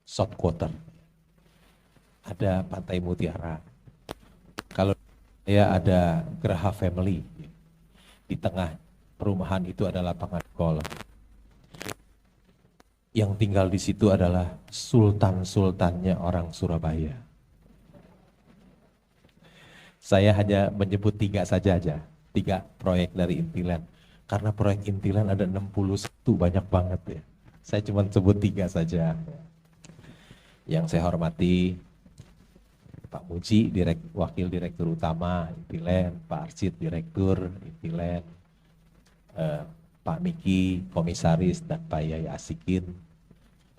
South Quarter, ada Pantai Mutiara. Kalau saya ada Geraha Family, di tengah perumahan itu ada lapangan golf. Yang tinggal di situ adalah sultan-sultannya orang Surabaya. Saya hanya menyebut tiga saja aja, tiga proyek dari Intiland. Karena proyek Intiland ada 61, banyak banget ya. Saya cuma sebut tiga saja. Yang saya hormati Pak Muji, Wakil Direktur Utama Intiland, Pak Arsid, Direktur Intiland, Pak Miki, Komisaris, dan Pak Yai Asikin,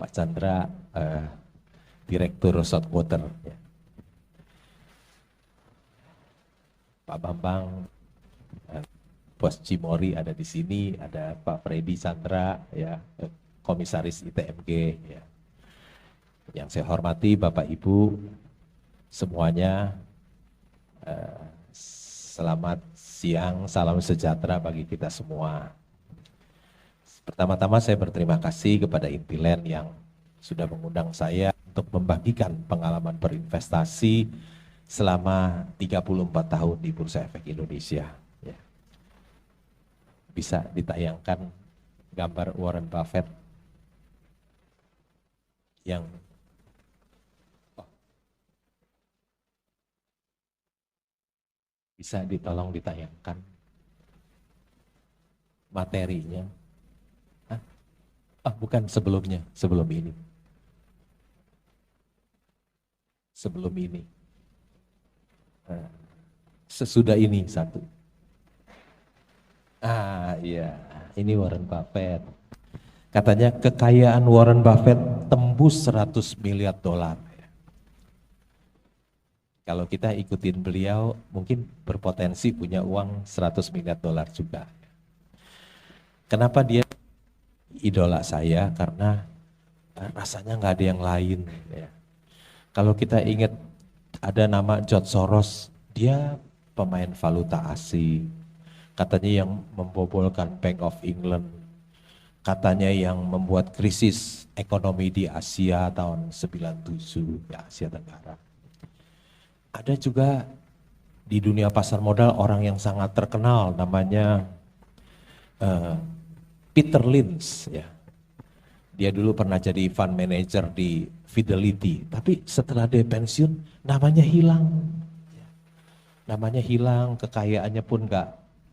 Pak Chandra, Direktur Southwater, ya. Pak Bambang, Bos Cimori ada di sini, ada Pak Freddy Chandra, ya, Komisaris ITMG, ya. Yang saya hormati Bapak Ibu semuanya, selamat siang, salam sejahtera bagi kita semua. Pertama-tama saya berterima kasih kepada Intiland yang sudah mengundang saya untuk membagikan pengalaman berinvestasi selama 34 tahun di Bursa Efek Indonesia. Ya. Bisa ditayangkan gambar Warren Buffett yang bisa ditolong ditayangkan materinya. Bukan sebelumnya, sebelum ini. Sebelum ini. Sesudah ini satu. Iya, ini Warren Buffett. Katanya kekayaan Warren Buffett tembus 100 miliar dolar. Kalau kita ikutin beliau, mungkin berpotensi punya uang 100 miliar dolar juga. Kenapa dia idola saya? Karena rasanya nggak ada yang lain. Ya. Kalau kita ingat ada nama George Soros, dia pemain valuta asing. Katanya yang membobolkan Bank of England. Katanya yang membuat krisis ekonomi di Asia tahun 97, ya, Asia Tenggara. Ada juga di dunia pasar modal orang yang sangat terkenal, namanya Peter Lynch, ya. Dia dulu pernah jadi fund manager di Fidelity, tapi setelah dia pensiun namanya hilang. Namanya hilang, kekayaannya pun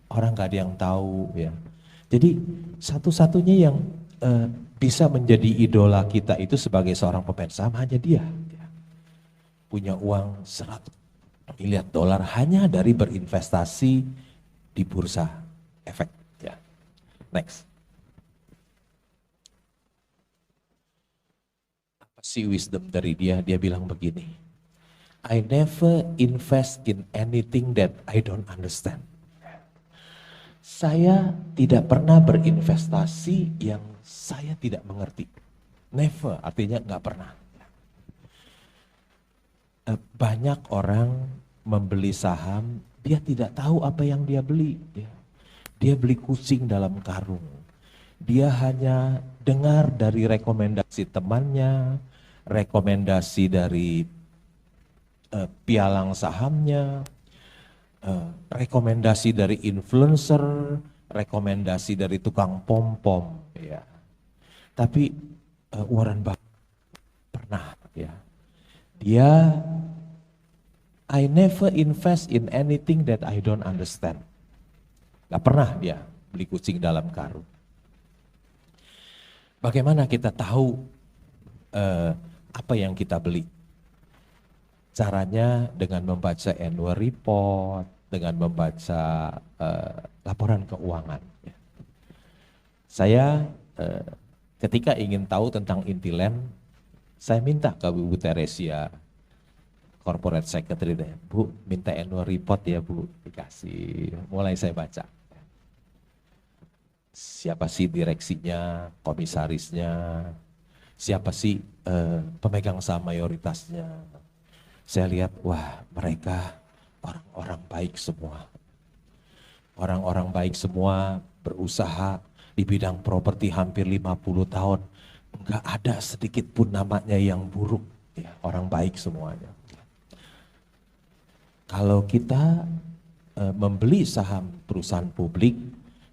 orang nggak ada yang tahu, ya. Jadi satu-satunya yang bisa menjadi idola kita itu sebagai seorang pemain saham hanya dia. Punya uang 100 miliar dolar hanya dari berinvestasi di bursa efek. Ya. Next. Apa sih wisdom dari dia? Dia bilang begini, I never invest in anything that I don't understand. Saya tidak pernah berinvestasi yang saya tidak mengerti. Never, artinya nggak pernah. Banyak orang membeli saham, dia tidak tahu apa yang dia beli. Dia beli kucing dalam karung. Dia hanya dengar dari rekomendasi temannya, rekomendasi dari pialang sahamnya, rekomendasi dari influencer, rekomendasi dari tukang pom-pom. Ya. Tapi Warren Buffett pernah, ya. I never invest in anything that I don't understand. Gak pernah dia beli kucing dalam karung. Bagaimana kita tahu apa yang kita beli? Caranya dengan membaca annual report, dengan membaca laporan keuangan. Saya ketika ingin tahu tentang Intiland, saya minta ke Bu Teresia, corporate secretary, Bu minta annual report ya Bu, dikasih. Mulai saya baca. Siapa sih direksinya, komisarisnya, siapa sih pemegang saham mayoritasnya. Saya lihat, wah mereka orang-orang baik semua. Orang-orang baik semua berusaha di bidang properti hampir 50 tahun. Enggak ada sedikit pun namanya yang buruk, ya, orang baik semuanya. Kalau kita membeli saham perusahaan publik,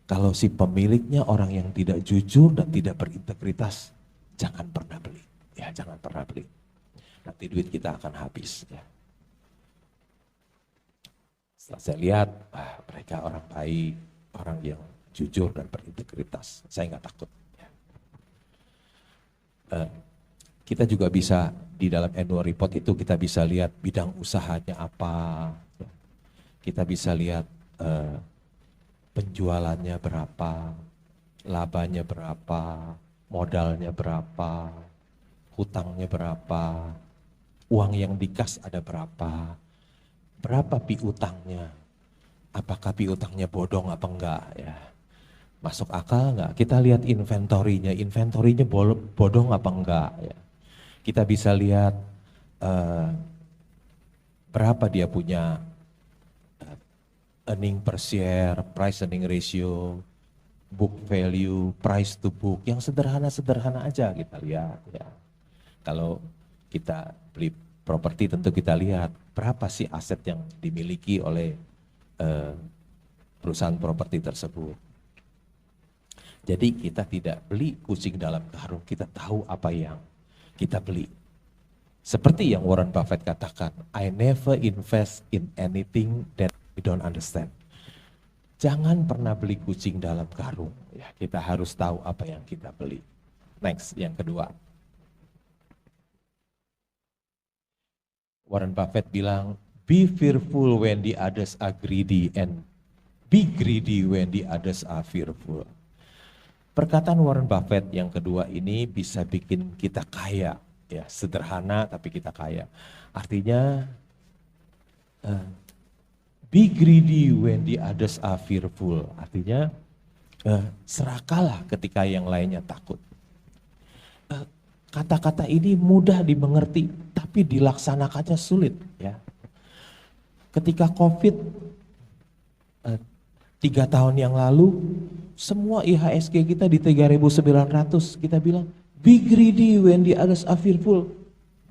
kalau si pemiliknya orang yang tidak jujur dan tidak berintegritas, jangan pernah beli. Ya, jangan pernah beli. Nanti duit kita akan habis. Ya. Setelah saya lihat, mereka orang baik, orang yang jujur dan berintegritas. Saya nggak takut. Ya. Kita juga bisa di dalam annual report itu kita bisa lihat bidang usahanya apa. Ya. Kita bisa lihat penjualannya berapa, labanya berapa, modalnya berapa, hutangnya berapa, uang yang dikas ada berapa piutangnya, apakah piutangnya bodong apa enggak ya, masuk akal enggak, kita lihat inventorinya bodong apa enggak ya, kita bisa lihat berapa dia punya earning per share, price earning ratio, book value, price to book, yang sederhana-sederhana aja kita lihat ya. Kalau kita beli properti tentu kita lihat berapa sih aset yang dimiliki oleh perusahaan properti tersebut. Jadi kita tidak beli kucing dalam karung, kita tahu apa yang kita beli. Seperti yang Warren Buffett katakan, I never invest in anything that I don't understand. Jangan pernah beli kucing dalam karung. Ya, kita harus tahu apa yang kita beli. Next, yang kedua. Warren Buffett bilang, be fearful when the others are greedy and be greedy when the others are fearful. Perkataan Warren Buffett yang kedua ini bisa bikin kita kaya. Ya, sederhana tapi kita kaya. Artinya, be greedy when the others are fearful. Artinya serakahlah ketika yang lainnya takut. Kata-kata ini mudah dimengerti, tapi dilaksanakannya sulit. Ya. Ketika COVID 3 tahun yang lalu, semua IHSG kita di 3.900, kita bilang, be greedy when the others are fearful.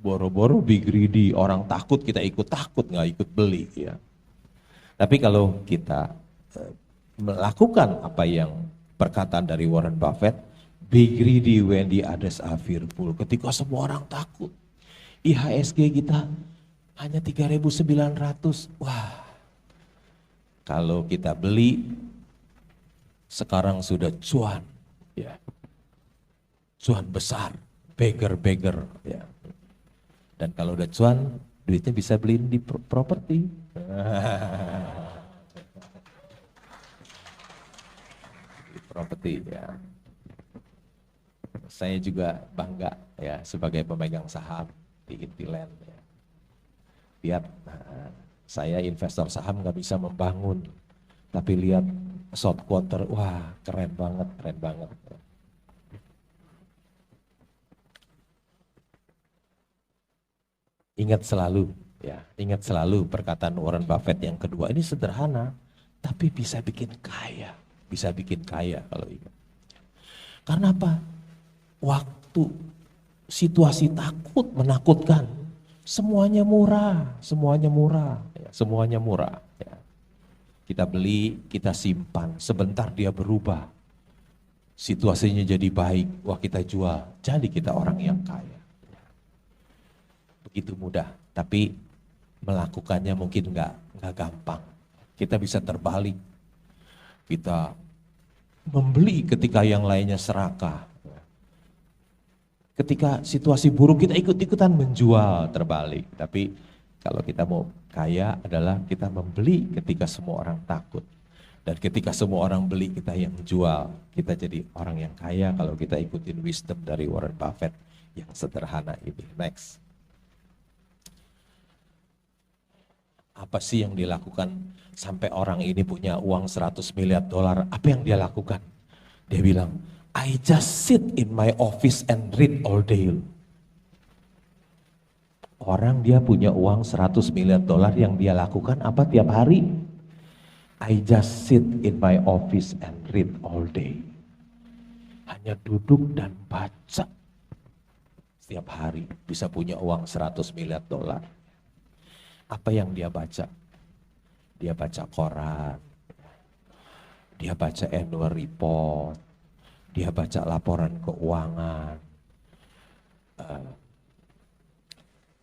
Boro-boro be greedy, orang takut kita ikut takut, nggak ikut beli. Ya. Tapi kalau kita melakukan apa yang perkataan dari Warren Buffett, be greedy when the others are fearful. Ketika semua orang takut, IHSG kita hanya 3.900. Wah, kalau kita beli, sekarang sudah cuan, ya, cuan besar, beggar, ya. Dan kalau udah cuan, duitnya bisa beliin di properti. Properti ya. Saya juga bangga ya sebagai pemegang saham di Intiland. Ya. Lihat, saya investor saham nggak bisa membangun, tapi lihat short quarter, wah keren banget. Ingat selalu perkataan Warren Buffett yang kedua ini sederhana, tapi bisa bikin kaya kalau ingat. Karena apa? Waktu situasi takut, menakutkan, semuanya murah. Ya. Kita beli, kita simpan, sebentar dia berubah, situasinya jadi baik, wah kita jual, jadi kita orang yang kaya. Begitu mudah, tapi melakukannya mungkin nggak gampang. Kita bisa terbalik, kita membeli ketika yang lainnya serakah. Ketika situasi buruk kita ikut-ikutan menjual, terbalik. Tapi kalau kita mau kaya adalah kita membeli ketika semua orang takut. Dan ketika semua orang beli kita yang jual. Kita jadi orang yang kaya kalau kita ikutin wisdom dari Warren Buffett yang sederhana ini. Next. Apa sih yang dilakukan sampai orang ini punya uang 100 miliar dolar? Apa yang dia lakukan? Dia bilang, I just sit in my office and read all day. Orang dia punya uang 100 miliar dolar, yang dia lakukan apa tiap hari? I just sit in my office and read all day. Hanya duduk dan baca Setiap hari bisa punya uang 100 miliar dolar. Apa yang dia baca? Dia baca koran, dia baca annual report, dia baca laporan keuangan,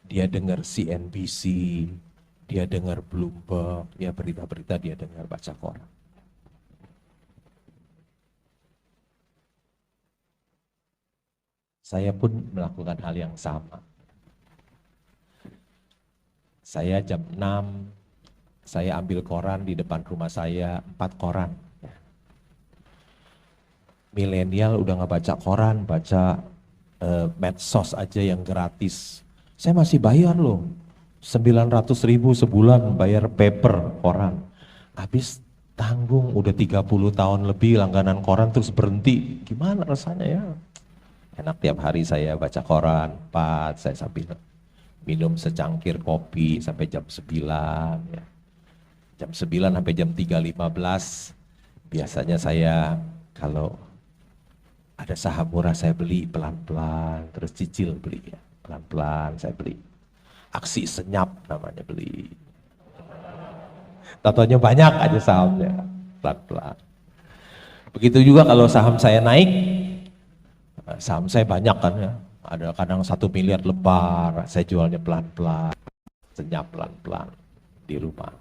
dia dengar CNBC, dia dengar Bloomberg, dia berita-berita, dia dengar baca koran. Saya pun melakukan hal yang sama. Saya jam 6, saya ambil koran di depan rumah saya, 4 koran. Milenial udah nggak baca koran, baca medsos aja yang gratis. Saya masih bayar loh, 900.000 sebulan bayar paper koran. Habis tanggung udah 30 tahun lebih langganan koran terus berhenti. Gimana rasanya ya? Enak tiap hari saya baca koran, 4, saya sambil minum secangkir kopi sampai jam 9. Ya. Jam 9 sampai jam 3.15, biasanya saya kalau ada saham murah saya beli pelan-pelan, terus cicil beli ya. Pelan-pelan saya beli. Aksi senyap namanya beli. Tatonya banyak aja sahamnya, pelan-pelan. Begitu juga kalau saham saya naik, saham saya banyak kan ya. Ada kadang 1 miliar lebar, saya jualnya pelan-pelan, senyap pelan-pelan di rumah.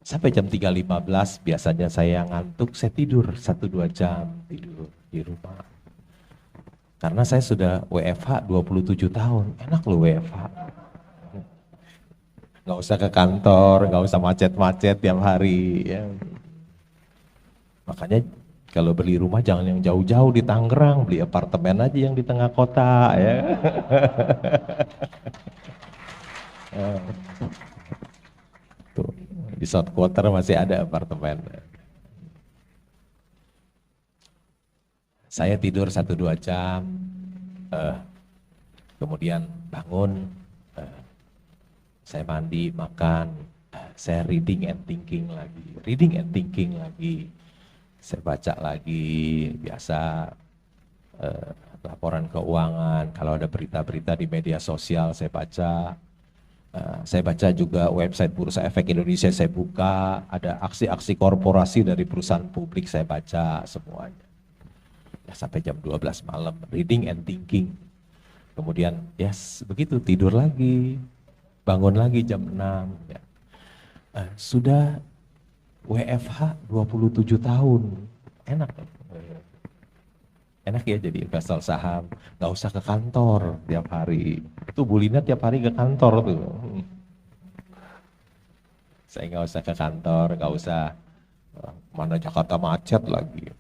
Sampai jam 3.15 biasanya saya ngantuk, saya tidur 1-2 jam tidur di rumah. Karena saya sudah WFH 27 tahun, enak loh WFH. Nggak usah ke kantor, nggak usah macet-macet tiap hari. Ya. Makanya kalau beli rumah jangan yang jauh-jauh di Tangerang, beli apartemen aja yang di tengah kota. Ya. Tuh, di South Quarter masih ada apartemen. Saya tidur 1-2 jam, kemudian bangun, saya mandi, makan, saya reading and thinking lagi, saya baca lagi, biasa laporan keuangan, kalau ada berita-berita di media sosial saya baca. Saya baca juga website Bursa Efek Indonesia, saya buka, ada aksi-aksi korporasi dari perusahaan publik saya baca semuanya. Ya, sampai jam 12 malam, reading and thinking. Kemudian yes, begitu tidur lagi, bangun lagi jam 6. Ya. Sudah WFH 27 tahun, enak. Enak ya jadi investor saham, nggak usah ke kantor tiap hari. Itu Bu Lina tiap hari ke kantor tuh. Saya nggak usah ke kantor, nggak usah, mana Jakarta macet lagi.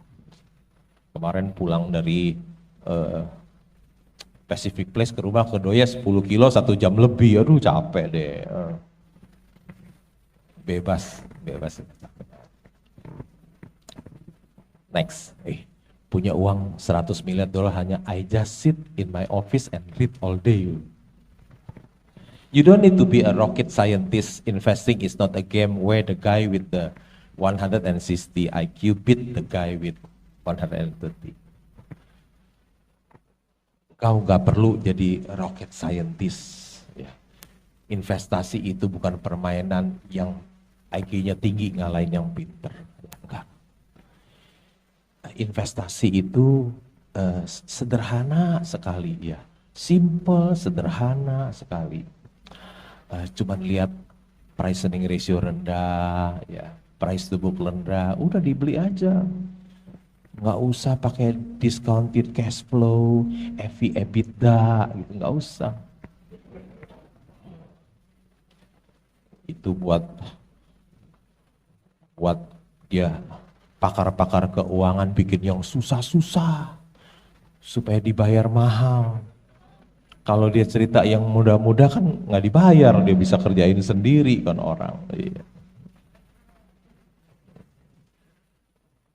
Kemarin pulang dari Pacific Place ke rumah ke Doya 10 kilo 1 jam lebih, aduh capek deh. Bebas. Next, punya uang 100 miliar dolar hanya I just sit in my office and read all day. You don't need to be a rocket scientist. Investing is not a game where the guy with the 160 IQ beat the guy with 130. Kau gak perlu jadi rocket scientist. Ya. Investasi itu bukan permainan yang IQ-nya tinggi ngalahin yang pinter. Enggak. Investasi itu sederhana sekali ya. Simple, sederhana sekali. Cuman lihat price earning ratio rendah, ya, price to book rendah, udah dibeli aja. Nggak usah pakai discounted cash flow, EV EBITDA, gitu, nggak usah. Itu buat ya pakar-pakar keuangan bikin yang susah-susah supaya dibayar mahal. Kalau dia cerita yang mudah-mudah kan nggak dibayar, dia bisa kerjain sendiri kan orang. Iya.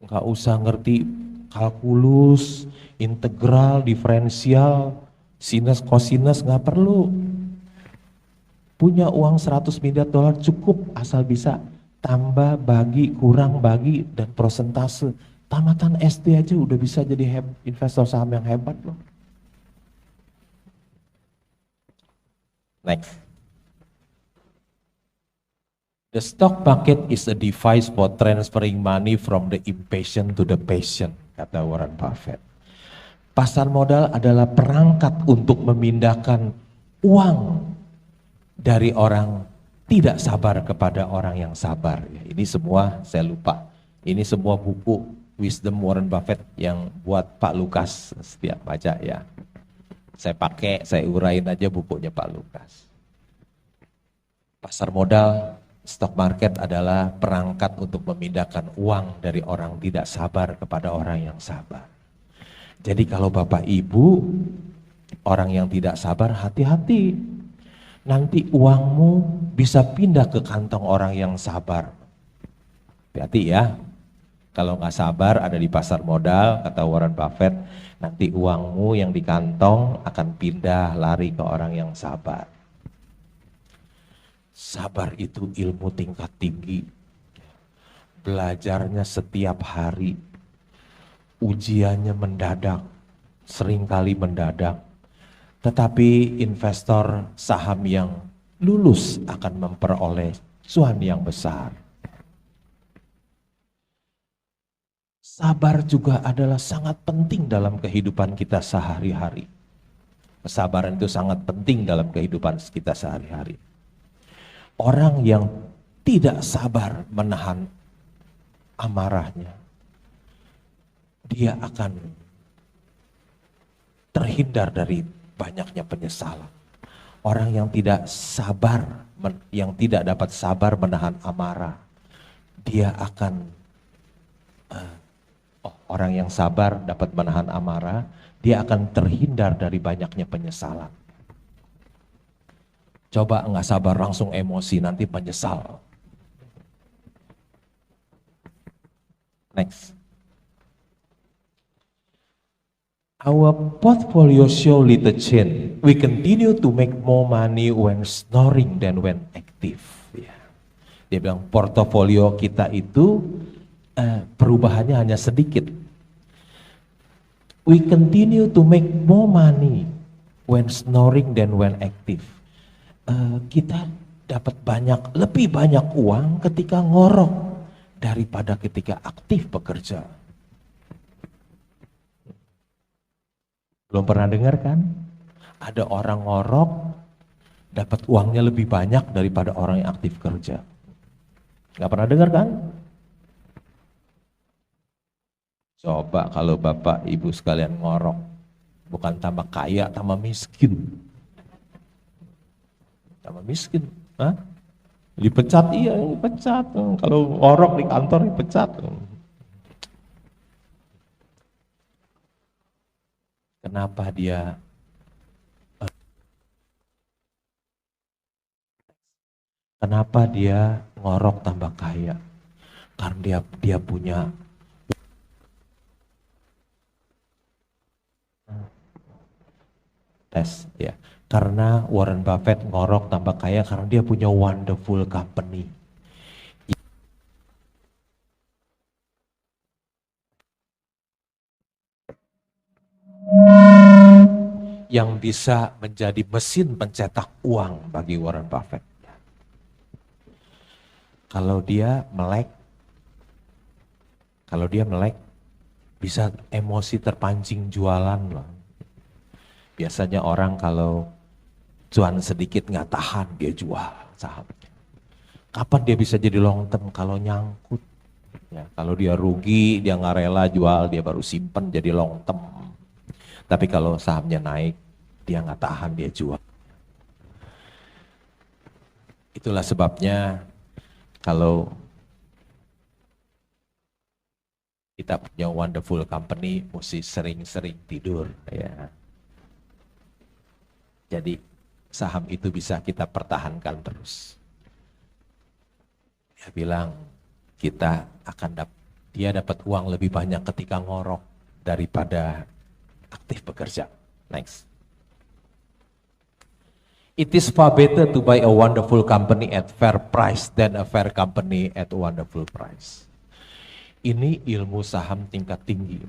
Nggak usah ngerti kalkulus, integral, diferensial, sinus, kosinus, nggak perlu. Punya uang 100 miliar dolar cukup asal bisa tambah, bagi, kurang, bagi, dan persentase. Tamatan SD aja udah bisa jadi investor saham yang hebat loh. Next. The stock market is a device for transferring money from the impatient to the patient, kata Warren Buffett. Pasar modal adalah perangkat untuk memindahkan uang dari orang tidak sabar kepada orang yang sabar. Ini semua saya lupa. Ini semua buku Wisdom Warren Buffett yang buat Pak Lukas setiap baca ya. Saya pakai, saya urain aja bukunya Pak Lukas. Pasar modal, stock market adalah perangkat untuk memindahkan uang dari orang tidak sabar kepada orang yang sabar. Jadi kalau Bapak Ibu, orang yang tidak sabar, hati-hati. Nanti uangmu bisa pindah ke kantong orang yang sabar. Hati-hati ya. Kalau nggak sabar ada di pasar modal, kata Warren Buffett, nanti uangmu yang di kantong akan pindah lari ke orang yang sabar. Sabar itu ilmu tingkat tinggi. Belajarnya setiap hari. Ujiannya mendadak, seringkali mendadak. Tetapi investor saham yang lulus akan memperoleh cuan yang besar. Sabar juga adalah sangat penting dalam kehidupan kita sehari-hari. Kesabaran itu sangat penting dalam kehidupan kita sehari-hari. Orang yang tidak sabar menahan amarahnya, dia akan terhindar dari banyaknya penyesalan. Orang yang tidak sabar, yang tidak dapat sabar menahan amarah, dia akan, orang yang sabar dapat menahan amarah, dia akan terhindar dari banyaknya penyesalan. Coba nggak sabar langsung emosi, nanti menyesal. Next. Our portfolio show little change. We continue to make more money when snoring than when active. Ya. Dia bilang portofolio kita itu perubahannya hanya sedikit. We continue to make more money when snoring than when active. Kita dapat lebih banyak uang ketika ngorok daripada ketika aktif bekerja. Belum pernah dengar kan? Ada orang ngorok dapat uangnya lebih banyak daripada orang yang aktif kerja. Gak pernah dengar kan? Coba kalau Bapak Ibu sekalian ngorok, bukan tambah kaya, tambah miskin. Tambah miskin. Hah? Dipecat, iya dipecat. Kalau ngorok di kantor dipecat. Kenapa dia ngorok tambah kaya? Karena dia punya tes ya. Karena Warren Buffett ngorok tambah kaya karena dia punya wonderful company. Yang bisa menjadi mesin pencetak uang bagi Warren Buffett. Kalau dia melek, bisa emosi terpancing jualan loh. Biasanya orang kalau cuan sedikit nggak tahan, dia jual saham. Kapan dia bisa jadi long term? Kalau nyangkut. Ya, kalau dia rugi, dia nggak rela jual, dia baru simpen jadi long term. Tapi kalau sahamnya naik, dia nggak tahan, dia jual. Itulah sebabnya kalau kita punya wonderful company, mesti sering-sering tidur. Ya. Jadi saham itu bisa kita pertahankan terus. Dia bilang dia dapat uang lebih banyak ketika ngorok daripada aktif bekerja. Next. It is far better to buy a wonderful company at fair price than a fair company at a wonderful price. Ini ilmu saham tingkat tinggi.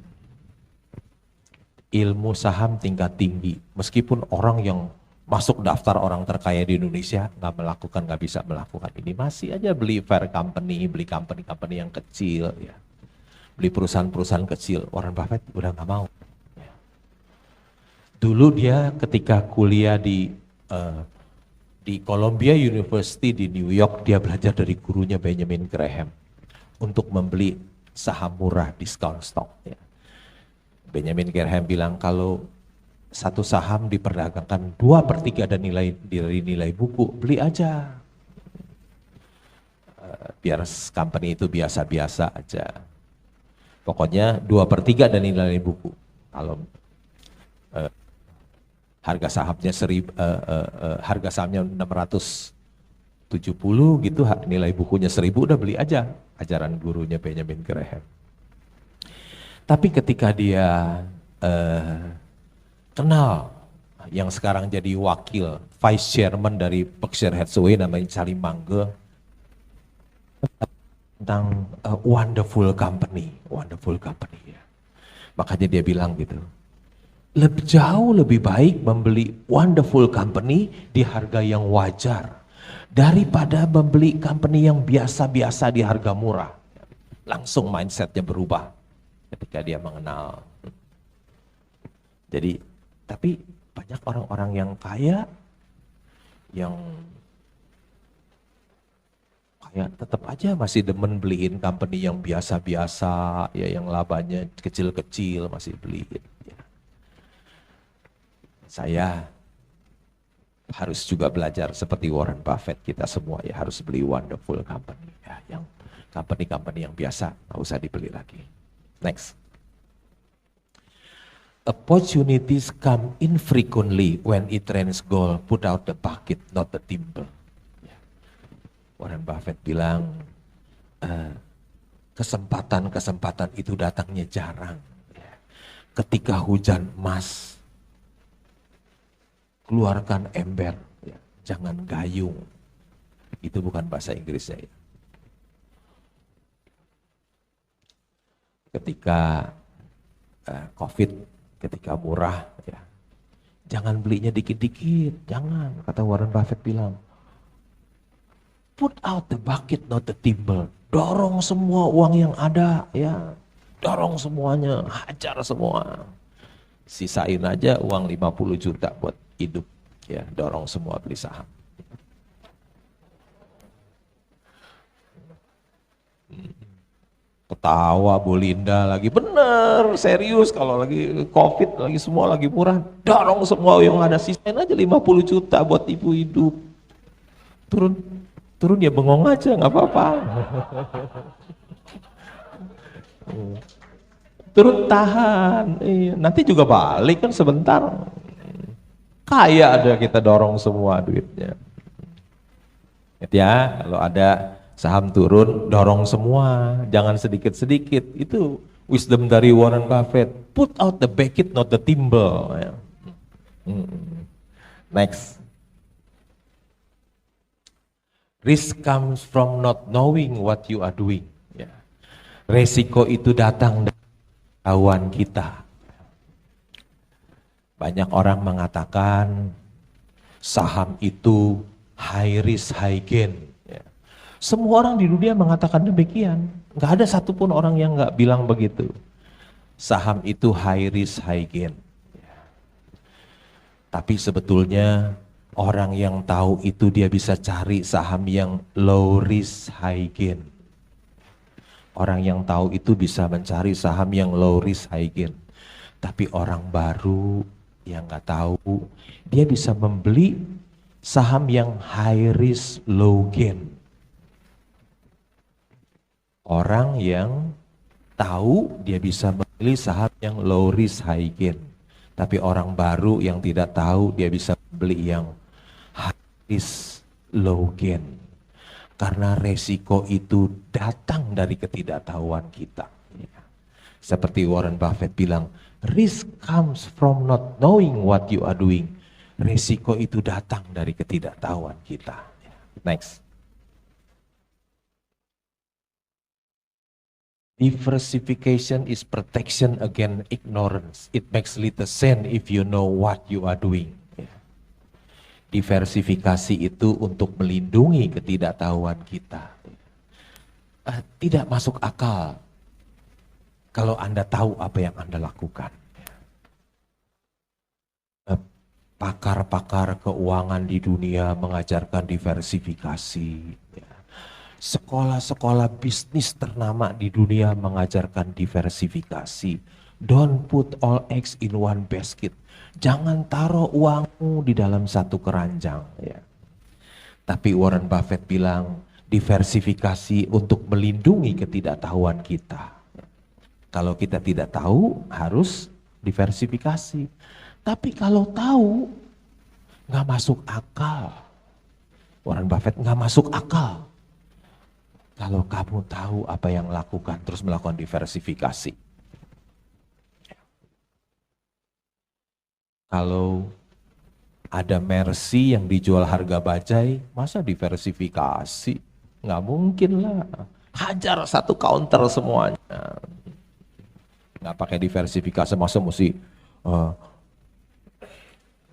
Ilmu saham tingkat tinggi. Meskipun orang yang masuk daftar orang terkaya di Indonesia nggak bisa melakukan ini, masih aja beli fair company, beli company-company yang kecil, ya, beli perusahaan-perusahaan kecil. Warren Buffett udah nggak mau. Dulu dia ketika kuliah di Columbia University di New York, dia belajar dari gurunya Benjamin Graham untuk membeli saham murah discount stock. Ya. Benjamin Graham bilang kalau satu saham diperdagangkan 2/3 dari nilai buku, beli aja. Biar company itu biasa-biasa aja. Pokoknya 2/3 dari nilai buku. Kalau harga sahamnya harga sahamnya 670 gitu, nilai bukunya 1000, udah beli aja, ajaran gurunya Benjamin Graham. Tapi ketika dia kenal yang sekarang jadi wakil vice chairman dari Berkshire Hathaway namanya Charlie Munger, tentang wonderful company ya. Makanya dia bilang gitu, jauh lebih baik membeli wonderful company di harga yang wajar daripada membeli company yang biasa-biasa di harga murah. Langsung mindsetnya berubah ketika dia mengenal. Jadi, tapi banyak orang-orang yang kaya yang tetap aja masih demen beliin company yang biasa-biasa, ya, yang labanya kecil-kecil masih beliin. Ya. Saya harus juga belajar seperti Warren Buffett, kita semua ya harus beli wonderful company, ya, yang company-company yang biasa nggak usah dibeli lagi. Next. Opportunities come infrequently when it rains gold, put out the bucket, not the timber. Warren Buffett bilang, kesempatan-kesempatan itu datangnya jarang. Ketika hujan emas, keluarkan ember, ya, jangan gayung. Itu bukan bahasa Inggrisnya. Ya. Ketika COVID, ketika murah, ya, jangan belinya dikit-dikit, jangan. Kata Warren Buffett bilang, put out the bucket, not the timber. Dorong semua uang yang ada, ya, dorong semuanya, hajar semua. Sisain aja uang 50 juta buat hidup, ya, dorong semua beli saham. Ketawa Bu Linda lagi, bener, serius, kalau lagi COVID, lagi semua lagi murah, dorong semua yang ada, sisain aja 50 juta buat ibu hidup. Turun ya bengong aja, nggak apa-apa. Turun tahan, nanti juga balik kan sebentar. Kaya ada kita dorong semua duitnya. Ya, kalau ada saham turun, dorong semua, jangan sedikit-sedikit. Itu wisdom dari Warren Buffett. Put out the bucket, not the timber. Ya. Next. Risk comes from not knowing what you are doing. Ya. Resiko itu datang dari pengetahuan kita. Banyak orang mengatakan saham itu high risk high gain. Ya. Semua orang di dunia mengatakan demikian. Nggak ada satupun orang yang nggak bilang begitu. Saham itu high risk high gain. Ya. Tapi sebetulnya orang yang tahu itu dia bisa cari saham yang low risk high gain. Orang yang tahu itu bisa mencari saham yang low risk high gain. Tapi orang baru yang nggak tahu, dia bisa membeli saham yang high risk low gain. Orang yang tahu dia bisa membeli saham yang low risk high gain. Tapi orang baru yang tidak tahu dia bisa beli yang high risk low gain. Karena resiko itu datang dari ketidaktahuan kita. Seperti Warren Buffett bilang, risk comes from not knowing what you are doing. Resiko itu datang dari ketidaktahuan kita. Next. Diversification is protection against ignorance. It makes little sense if you know what you are doing. Diversifikasi itu untuk melindungi ketidaktahuan kita. Tidak masuk akal kalau Anda tahu apa yang Anda lakukan. Pakar-pakar keuangan di dunia mengajarkan diversifikasi. Sekolah-sekolah bisnis ternama di dunia mengajarkan diversifikasi. Don't put all eggs in one basket. Jangan taruh uangmu di dalam satu keranjang. Ya. Tapi Warren Buffett bilang diversifikasi untuk melindungi ketidaktahuan kita. Kalau kita tidak tahu harus diversifikasi. Tapi kalau tahu nggak masuk akal. Warren Buffett nggak masuk akal. Kalau kamu tahu apa yang lakukan, terus melakukan diversifikasi. Kalau ada Mercy yang dijual harga bajai, masa diversifikasi? Nggak mungkin lah. Hajar satu counter semuanya. Nggak pakai diversifikasi, masa mesti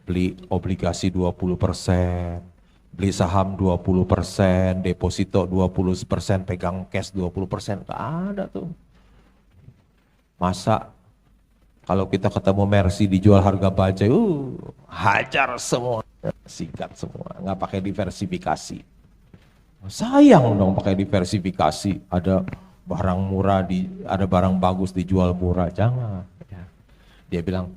beli obligasi 20%. Beli saham 20%, deposito 20%, pegang cash 20%, gak ada tuh. Masa kalau kita ketemu Mercy dijual harga bajai, hajar semua, sikat semua, nggak pakai diversifikasi. Sayang dong pakai diversifikasi, ada barang murah, ada barang bagus dijual murah, jangan. Dia bilang,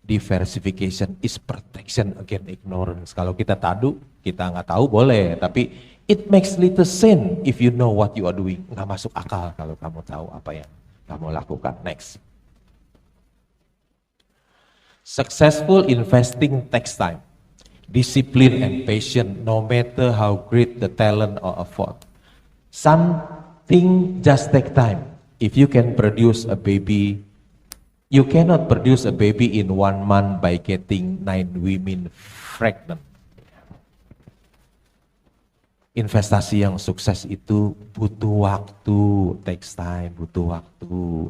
diversification is protection against ignorance. Kalau kita nggak tahu boleh, tapi it makes little sense if you know what you are doing. Nggak masuk akal kalau kamu tahu apa yang kamu lakukan. Next. Successful investing takes time, discipline and patience, no matter how great the talent or effort. Something just take time. If you can produce a baby, you cannot produce a baby in 1 month by getting 9 women pregnant. Investasi yang sukses itu butuh waktu, takes time, butuh waktu,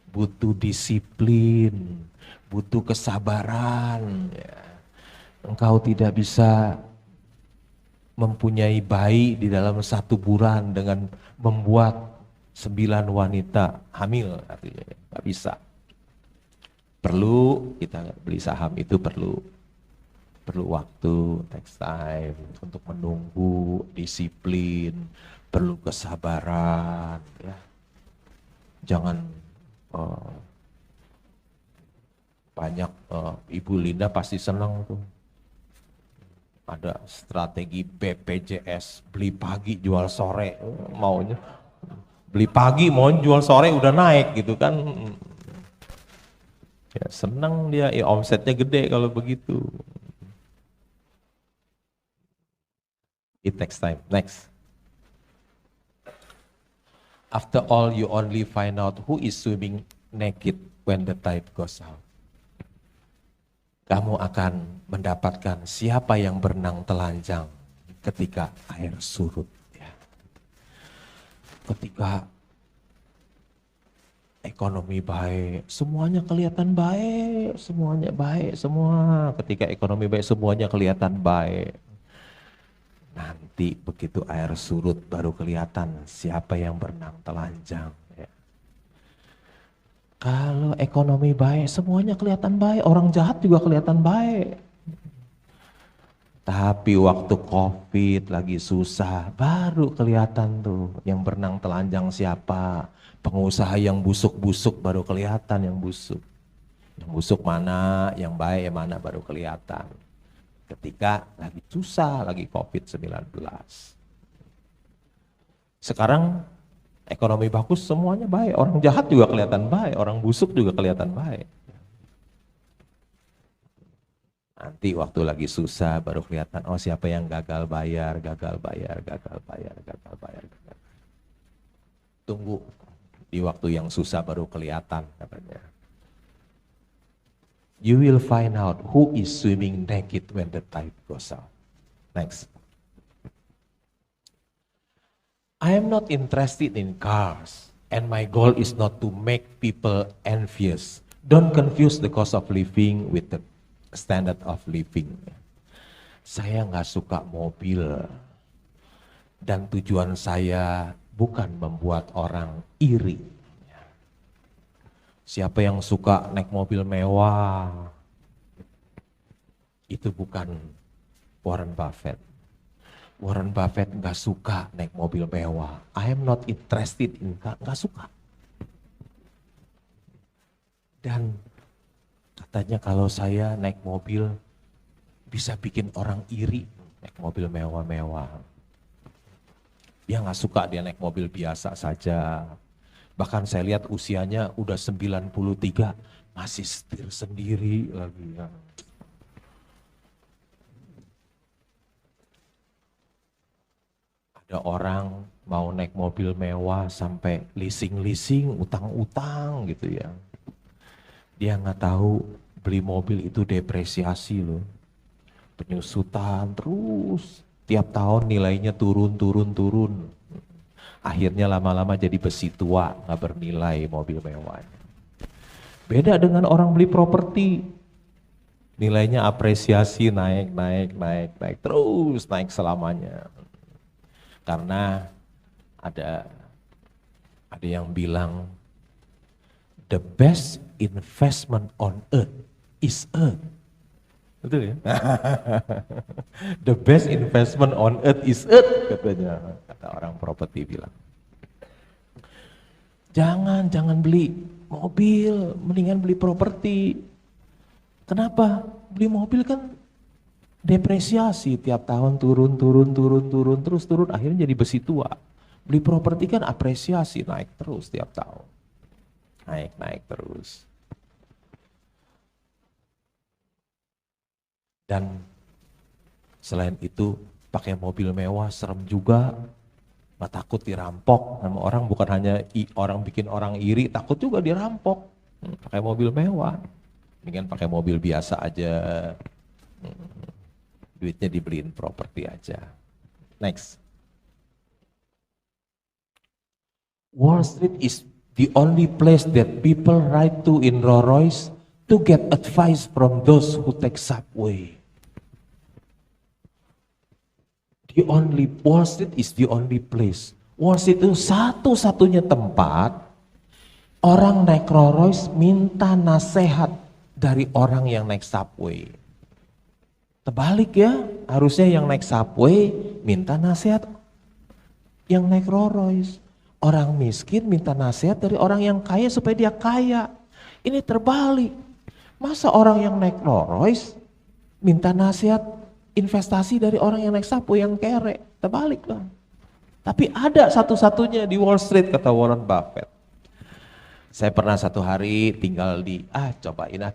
butuh disiplin, butuh kesabaran. Engkau tidak bisa mempunyai bayi di dalam 1 bulan dengan membuat 9 wanita hamil, artinya nggak bisa. Perlu kita beli saham itu perlu waktu, takes time untuk menunggu, disiplin, perlu kesabaran. Ya. Jangan banyak Ibu Linda pasti senang tuh. Ada strategi BPJS, beli pagi jual sore, maunya beli pagi mau jual sore udah naik gitu kan. Ya, senang dia, ya omsetnya gede kalau begitu. It takes time. Next. After all, you only find out who is swimming naked when the tide goes out. Kamu akan mendapatkan siapa yang berenang telanjang ketika air surut. Ya. Ketika ekonomi baik, semuanya kelihatan baik, semuanya baik, semua. Ketika ekonomi baik, semuanya kelihatan baik. Nanti begitu air surut baru kelihatan siapa yang berenang telanjang. Ya. Kalau ekonomi baik, semuanya kelihatan baik, orang jahat juga kelihatan baik. Tapi waktu COVID lagi susah, baru kelihatan tuh yang berenang telanjang siapa. Pengusaha yang busuk-busuk baru kelihatan yang busuk. Yang busuk mana, yang baik yang mana baru kelihatan. Ketika lagi susah, lagi COVID-19. Sekarang ekonomi bagus semuanya baik, orang jahat juga kelihatan baik, orang busuk juga kelihatan baik. Nanti waktu lagi susah baru kelihatan, oh siapa yang gagal bayar. Tunggu, di waktu yang susah baru kelihatan katanya. You will find out who is swimming naked when the tide goes out. Next. I am not interested in cars, and my goal is not to make people envious. Don't confuse the cost of living with the standard of living. Saya nggak suka mobil, dan tujuan saya bukan membuat orang iri. Siapa yang suka naik mobil mewah, itu bukan Warren Buffett. Warren Buffett nggak suka naik mobil mewah. I am not interested in, nggak suka. Dan katanya kalau saya naik mobil bisa bikin orang iri naik mobil mewah-mewah. Dia nggak suka, dia naik mobil biasa saja. Bahkan saya lihat usianya udah 93, masih setir sendiri lagi. Ya. Ada orang mau naik mobil mewah sampai leasing-leasing, utang-utang gitu ya. Dia nggak tahu beli mobil itu depresiasi loh. Penyusutan terus, tiap tahun nilainya turun. Akhirnya lama-lama jadi besi tua, nggak bernilai mobil mewahnya. Beda dengan orang beli properti, nilainya apresiasi naik terus naik selamanya. Karena ada yang bilang the best investment on earth is earth. Betul ya? The best investment on earth is earth, katanya, kata orang properti bilang. Jangan beli mobil, mendingan beli properti. Kenapa? Beli mobil kan depresiasi, tiap tahun turun, terus turun, akhirnya jadi besi tua. Beli properti kan apresiasi, naik terus tiap tahun. Naik terus. Dan selain itu pakai mobil mewah serem juga, nggak takut dirampok sama orang, bukan hanya orang bikin orang iri, takut juga dirampok. Pakai mobil mewah, mendingan pakai mobil biasa aja, duitnya dibeliin properti aja. Next. Wall Street is the only place that people ride to in Rolls Royce to get advice from those who take subway. Wall Street is the only place. Wall Street itu satu-satunya tempat orang naik Rolls Royce minta nasihat dari orang yang naik subway. Terbalik ya, harusnya yang naik subway minta nasihat yang naik Rolls Royce. Orang miskin minta nasihat dari orang yang kaya supaya dia kaya. Ini terbalik. Masa orang yang naik Rolls Royce minta nasihat investasi dari orang yang naik subway yang kere? Terbalik lah. Tapi ada satu-satunya di Wall Street, kata Warren Buffett. Saya pernah satu hari tinggal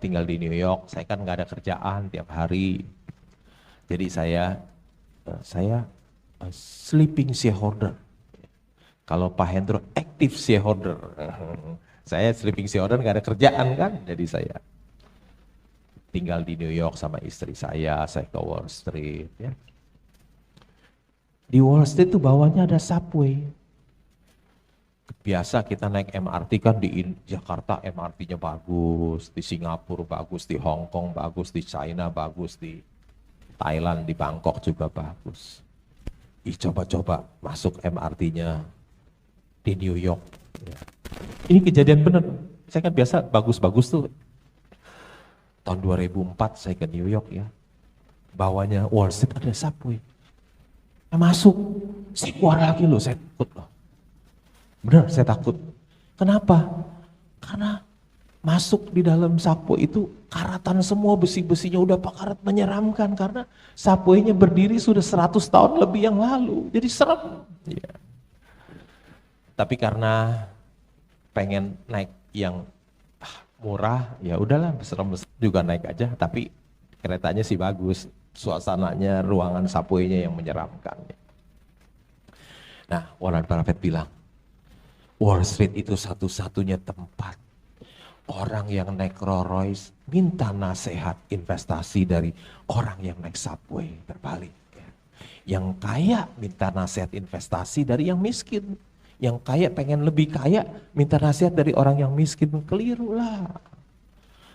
tinggal di New York. Saya kan nggak ada kerjaan tiap hari. Jadi saya sleeping shareholder. Kalau Pak Hendro active shareholder. Saya sleeping shareholder, nggak ada kerjaan kan, jadi saya tinggal di New York sama istri saya ke Wall Street. Ya. Di Wall Street tuh bawahnya ada subway. Biasa kita naik MRT kan di Jakarta MRT-nya bagus, di Singapura bagus, di Hong Kong bagus, di China bagus, di Thailand, di Bangkok juga bagus. Coba-coba masuk MRT-nya di New York. Ya. Ini kejadian benar. Saya kan biasa bagus-bagus tuh. Tahun 2004 saya ke New York ya. Bawahnya Wall Street ada subway. Saya masuk, saya keluar lagi loh, saya takut loh. Benar, saya takut. Kenapa? Karena masuk di dalam subway itu karatan semua, besi-besinya udah karat, menyeramkan. Karena subway-nya berdiri sudah 100 tahun lebih yang lalu, jadi serem. Ya. Tapi karena pengen naik yang murah, ya udahlah, serem juga naik aja. Tapi keretanya sih bagus, suasananya, ruangan subway-nya yang menyeramkan. Nah, Warren Buffett bilang, Wall Street itu satu-satunya tempat orang yang naik Rolls Royce minta nasihat investasi dari orang yang naik subway. Terbalik. Ya. Yang kaya minta nasihat investasi dari yang miskin. Yang kaya pengen lebih kaya minta nasihat dari orang yang miskin. Keliru lah.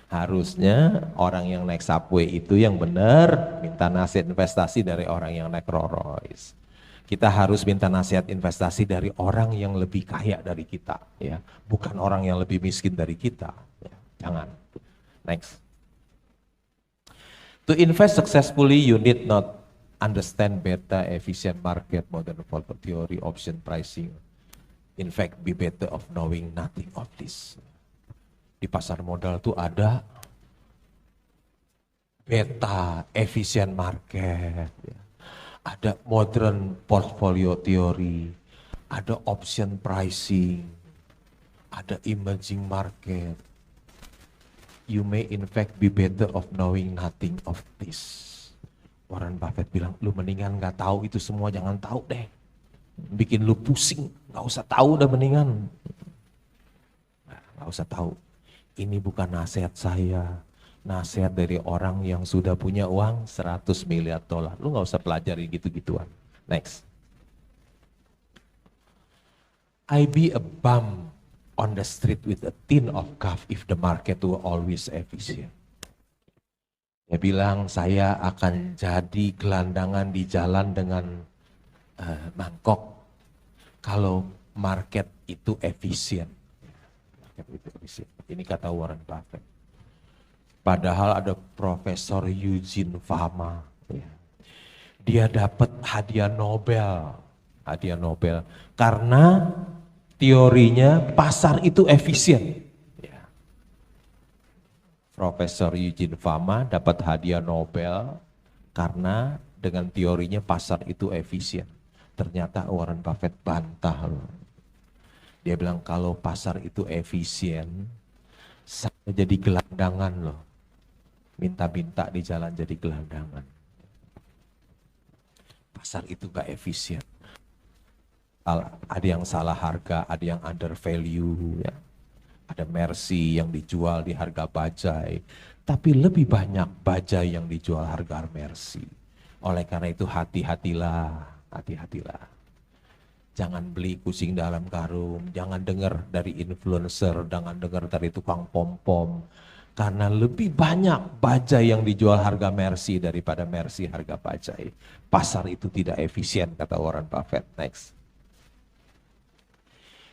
Harusnya orang yang naik subway itu yang benar minta nasihat investasi dari orang yang naik Rolls Royce. Kita harus minta nasihat investasi dari orang yang lebih kaya dari kita, ya, bukan orang yang lebih miskin dari kita. Ya. Jangan. Next. To invest successfully, you need not understand beta, efficient market, modern volume theory, option pricing. In fact, be better of knowing nothing of this. Di pasar modal tuh ada beta, efficient market, ya. Ada modern portfolio theory, ada option pricing, ada emerging market. You may in fact be better of knowing nothing of this. Warren Buffett bilang, lu mendingan gak tahu itu semua, jangan tahu deh. Bikin lu pusing, gak usah tahu udah mendingan. Gak usah tahu. Ini bukan nasihat saya. Nasihat dari orang yang sudah punya uang 100 miliar dolar. Lu gak usah pelajari gitu-gituan. Next. I be a bum on the street with a tin of coffee if the market were always efficient. Dia bilang, saya akan jadi gelandangan di jalan dengan mangkok kalau market itu efisien. Market itu efisien. Ini kata Warren Buffett. Padahal ada Profesor Eugene Fama. Ya. Dia dapat hadiah Nobel. Hadiah Nobel. Karena teorinya pasar itu efisien. Ya. Profesor Eugene Fama dapat hadiah Nobel karena dengan teorinya pasar itu efisien. Ternyata Warren Buffett bantah loh. Dia bilang kalau pasar itu efisien, saya jadi gelandangan loh. Minta-minta di jalan jadi gelandangan. Pasar itu gak efisien. Ada yang salah harga, ada yang under value, ya. Ada Mercy yang dijual di harga bajai, tapi lebih banyak bajai yang dijual harga Mercy. Oleh karena itu hati-hatilah, hati-hatilah. Jangan beli kucing dalam karung, jangan dengar dari influencer, jangan dengar dari tukang pom-pom. Karena lebih banyak bajai yang dijual harga Mercy daripada Mercy harga bajai. Pasar itu tidak efisien, kata Warren Buffett. Next.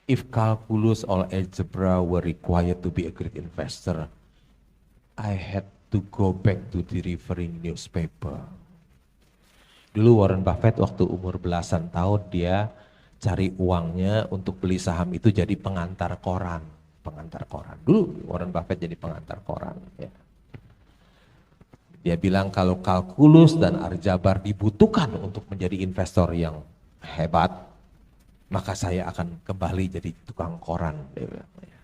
If calculus or algebra were required to be a great investor, I had to go back to delivering newspaper. Dulu Warren Buffett waktu umur belasan tahun dia cari uangnya untuk beli saham itu jadi pengantar koran. Pengantar koran. Dulu Warren Buffett jadi pengantar koran. Ya. Dia bilang kalau kalkulus dan aljabar dibutuhkan untuk menjadi investor yang hebat, maka saya akan kembali jadi tukang koran. Dia bilang, ya.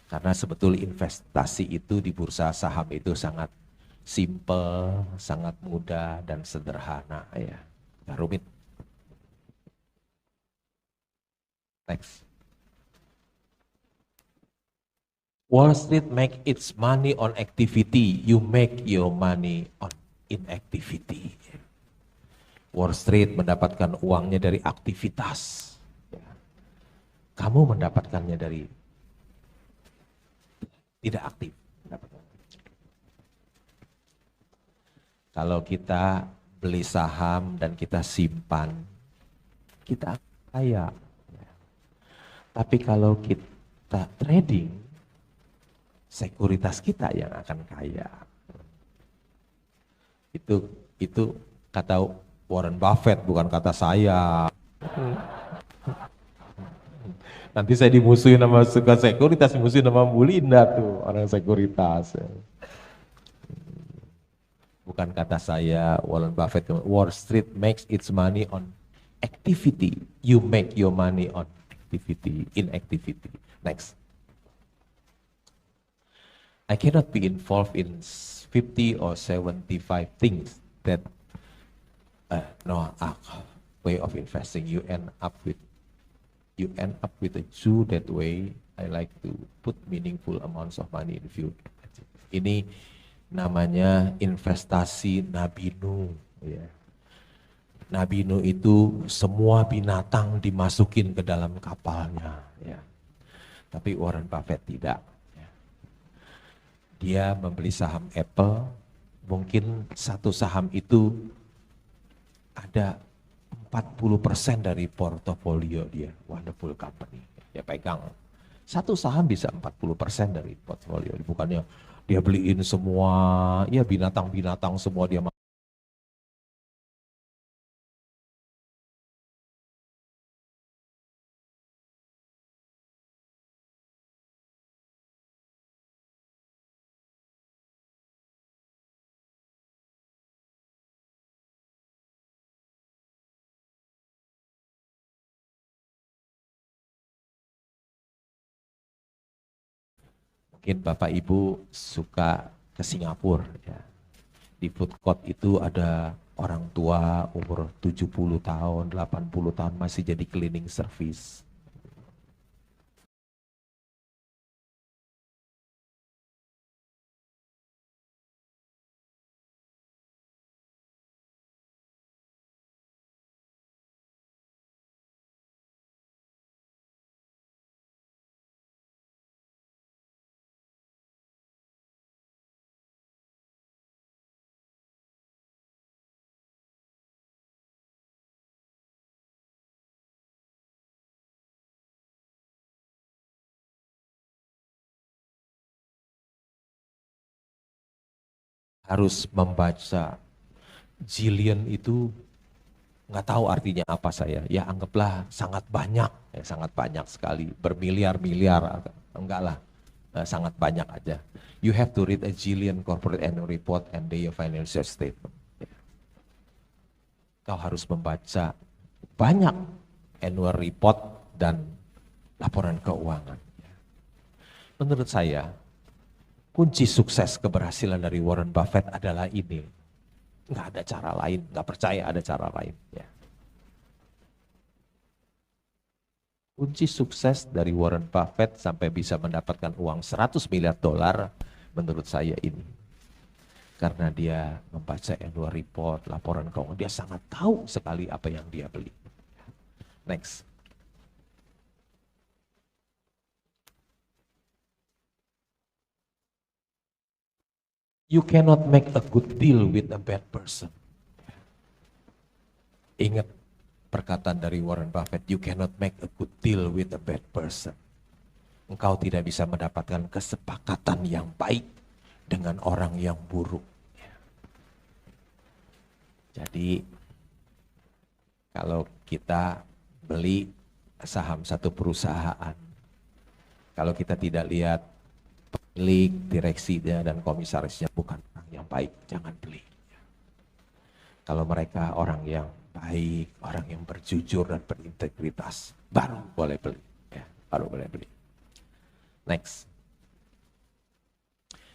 Karena sebetulnya investasi itu di bursa saham itu sangat simple, sangat mudah dan sederhana. Ya. Gak rumit. Next. Wall Street make its money on activity, you make your money on inactivity. Wall Street mendapatkan uangnya dari aktivitas. Kamu mendapatkannya dari tidak aktif. Kalau kita beli saham dan kita simpan, kita kaya. Tapi kalau kita trading, sekuritas kita yang akan kaya. Itu kata Warren Buffett, bukan kata saya. Nanti saya dimusuhin sama suka sekuritas, dimusuhin sama Bu Linda tuh, orang sekuritas. Bukan kata saya, Warren Buffett. Wall Street makes its money on activity. You make your money on activity, inactivity. Next. I cannot be involved in 50 or 75 things that way of investing. You end up with a zoo that way. I like to put meaningful amounts of money in view. Ini namanya investasi Nabi Nuh. Ya. Nabi Nuh itu semua binatang dimasukin ke dalam kapalnya. Ya. Tapi Warren Buffett tidak. Ya. Dia membeli saham Apple, mungkin satu saham itu ada 40% dari portofolio dia. Wonderful company. Dia pegang. Satu saham bisa 40% dari portofolio. Bukannya dia beliin semua, ya binatang-binatang semua dia. Mungkin Bapak Ibu suka ke Singapura ya. Di food court itu ada orang tua umur 70 tahun, 80 tahun masih jadi cleaning service. Harus membaca zillion itu nggak tahu artinya apa saya. Ya anggaplah sangat banyak, ya, sangat banyak sekali, bermiliar-miliar, enggak lah, sangat banyak aja. You have to read a zillion corporate annual report and their financial statement. Kau harus membaca banyak annual report dan laporan keuangan. Menurut saya, kunci sukses keberhasilan dari Warren Buffett adalah ini. Nggak ada cara lain, nggak percaya ada cara lain. Ya. Kunci sukses dari Warren Buffett sampai bisa mendapatkan uang 100 miliar dolar, menurut saya ini. Karena dia membaca annual report, laporan keuangan, dia sangat tahu sekali apa yang dia beli. Next. You cannot make a good deal with a bad person. Ingat perkataan dari Warren Buffett, you cannot make a good deal with a bad person. Engkau tidak bisa mendapatkan kesepakatan yang baik dengan orang yang buruk. Jadi kalau kita beli saham satu perusahaan, kalau kita tidak lihat pemilik, direksinya, dan komisarisnya bukan orang yang baik, jangan beli. Kalau mereka orang yang baik, orang yang berjujur dan berintegritas, baru boleh beli. Ya, baru boleh beli. Next.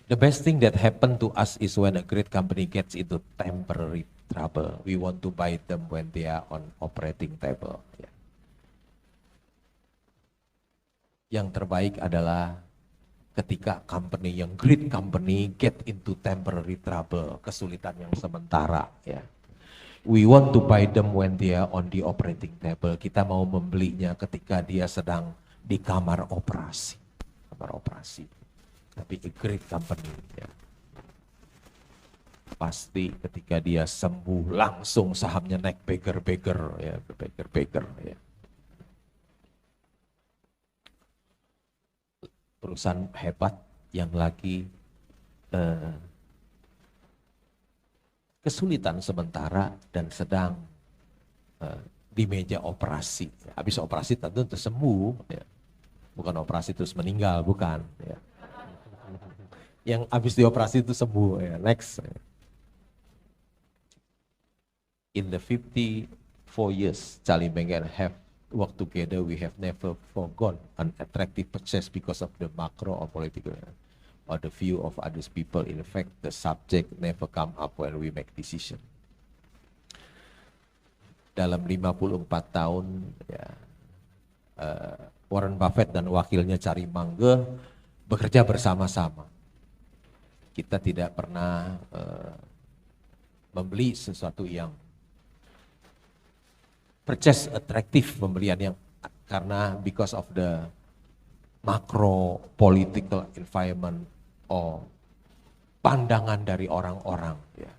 The best thing that happened to us is when a great company gets into temporary trouble. We want to buy them when they are on operating table. Ya. Yang terbaik adalah ketika company yang great company get into temporary trouble, kesulitan yang sementara. Ya. We want to buy them when they are on the operating table. Kita mau membelinya ketika dia sedang di kamar operasi. Kamar operasi. Tapi a great company. Ya. Pasti ketika dia sembuh langsung sahamnya naik beggar-beggar. Ya, beggar-beggar. Ya. Perusahaan hebat yang lagi kesulitan sementara dan sedang di meja operasi. Habis operasi tentu sembuh, ya. Bukan operasi terus meninggal, bukan. Ya. Yang habis dioperasi itu sembuh. Ya. Next. In the 54 years Charlie Munger and have worked together, we have never forgone an attractive purchase because of the macro or political or the view of others people. In fact, the subject never come up when we make decision. Dalam 54 tahun, ya, Warren Buffett dan wakilnya Charlie Munger bekerja bersama-sama. Kita tidak pernah membeli sesuatu yang purchase attractive pembelian yang karena because of the macro political environment or pandangan dari orang-orang ya.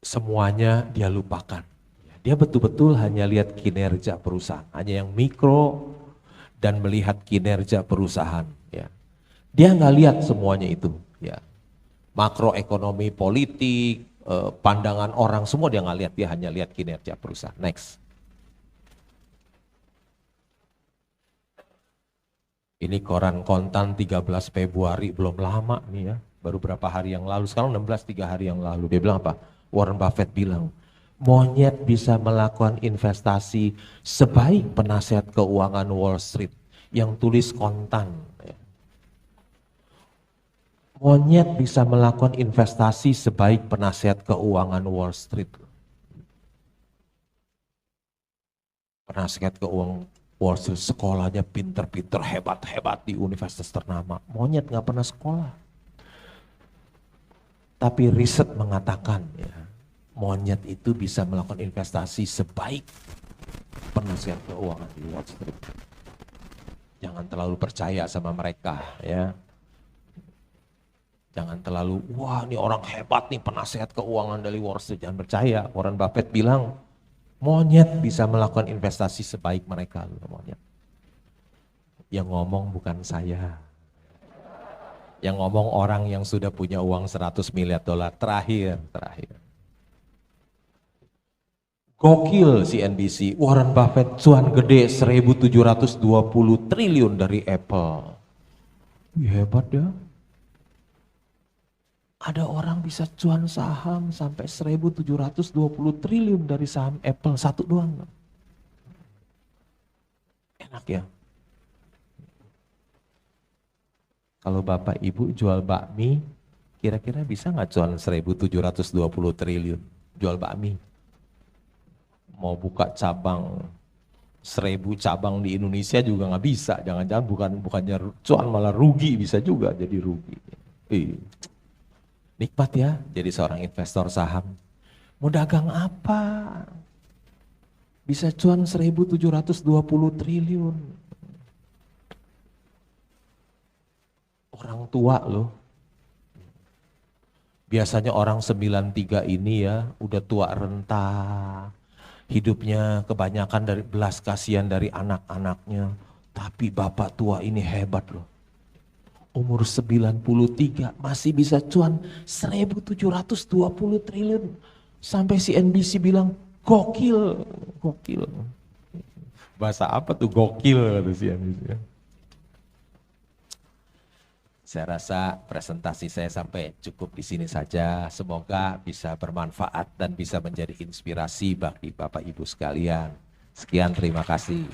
Semuanya dia lupakan. Dia betul-betul hanya lihat kinerja perusahaan, hanya yang mikro dan melihat kinerja perusahaan ya. Dia nggak lihat semuanya itu ya. Makroekonomi, politik, pandangan orang semua dia nggak lihat, dia hanya lihat kinerja perusahaan. Next. Ini koran kontan 13 Februari, belum lama nih ya, baru berapa hari yang lalu, sekarang 16 3 hari yang lalu. Dia bilang apa? Warren Buffett bilang, monyet bisa melakukan investasi sebaik penasihat keuangan Wall Street yang tulis kontan. Monyet bisa melakukan investasi sebaik penasihat keuangan Wall Street. Penasihat keuangan Wall Street sekolahnya pinter-pinter, hebat-hebat di universitas ternama. Monyet nggak pernah sekolah. Tapi riset mengatakan ya, monyet itu bisa melakukan investasi sebaik penasihat keuangan di Wall Street. Jangan terlalu percaya sama mereka ya. Jangan terlalu, wah ini orang hebat nih penasihat keuangan dari Wall Street. Jangan percaya, Warren Buffett bilang, monyet bisa melakukan investasi sebaik mereka. Monyet. Yang ngomong bukan saya. Yang ngomong orang yang sudah punya uang 100 miliar dolar. Terakhir. Gokil CNBC, Warren Buffett cuan gede 1.720 triliun dari Apple. Hebat ya. Ada orang bisa cuan saham sampai 1.720 triliun dari saham Apple satu doang. Enak ya. Kalau Bapak Ibu jual bakmi, kira-kira bisa nggak cuan 1.720 triliun jual bakmi? Mau buka cabang 1.000 cabang di Indonesia juga nggak bisa. Jangan-jangan bukannya cuan malah rugi, bisa juga jadi rugi. Nikmat ya jadi seorang investor saham. Mau dagang apa? Bisa cuan 1.720 triliun. Orang tua loh. Biasanya orang 93 ini ya udah tua renta. Hidupnya kebanyakan dari belas kasihan dari anak-anaknya. Tapi bapak tua ini hebat loh. Umur 93 masih bisa cuan 1.720 triliun. Sampai CNBC bilang gokil. Bahasa apa tuh gokil kata CNBC. Saya rasa presentasi saya sampai cukup di sini saja. Semoga bisa bermanfaat dan bisa menjadi inspirasi bagi Bapak Ibu sekalian. Sekian, terima kasih.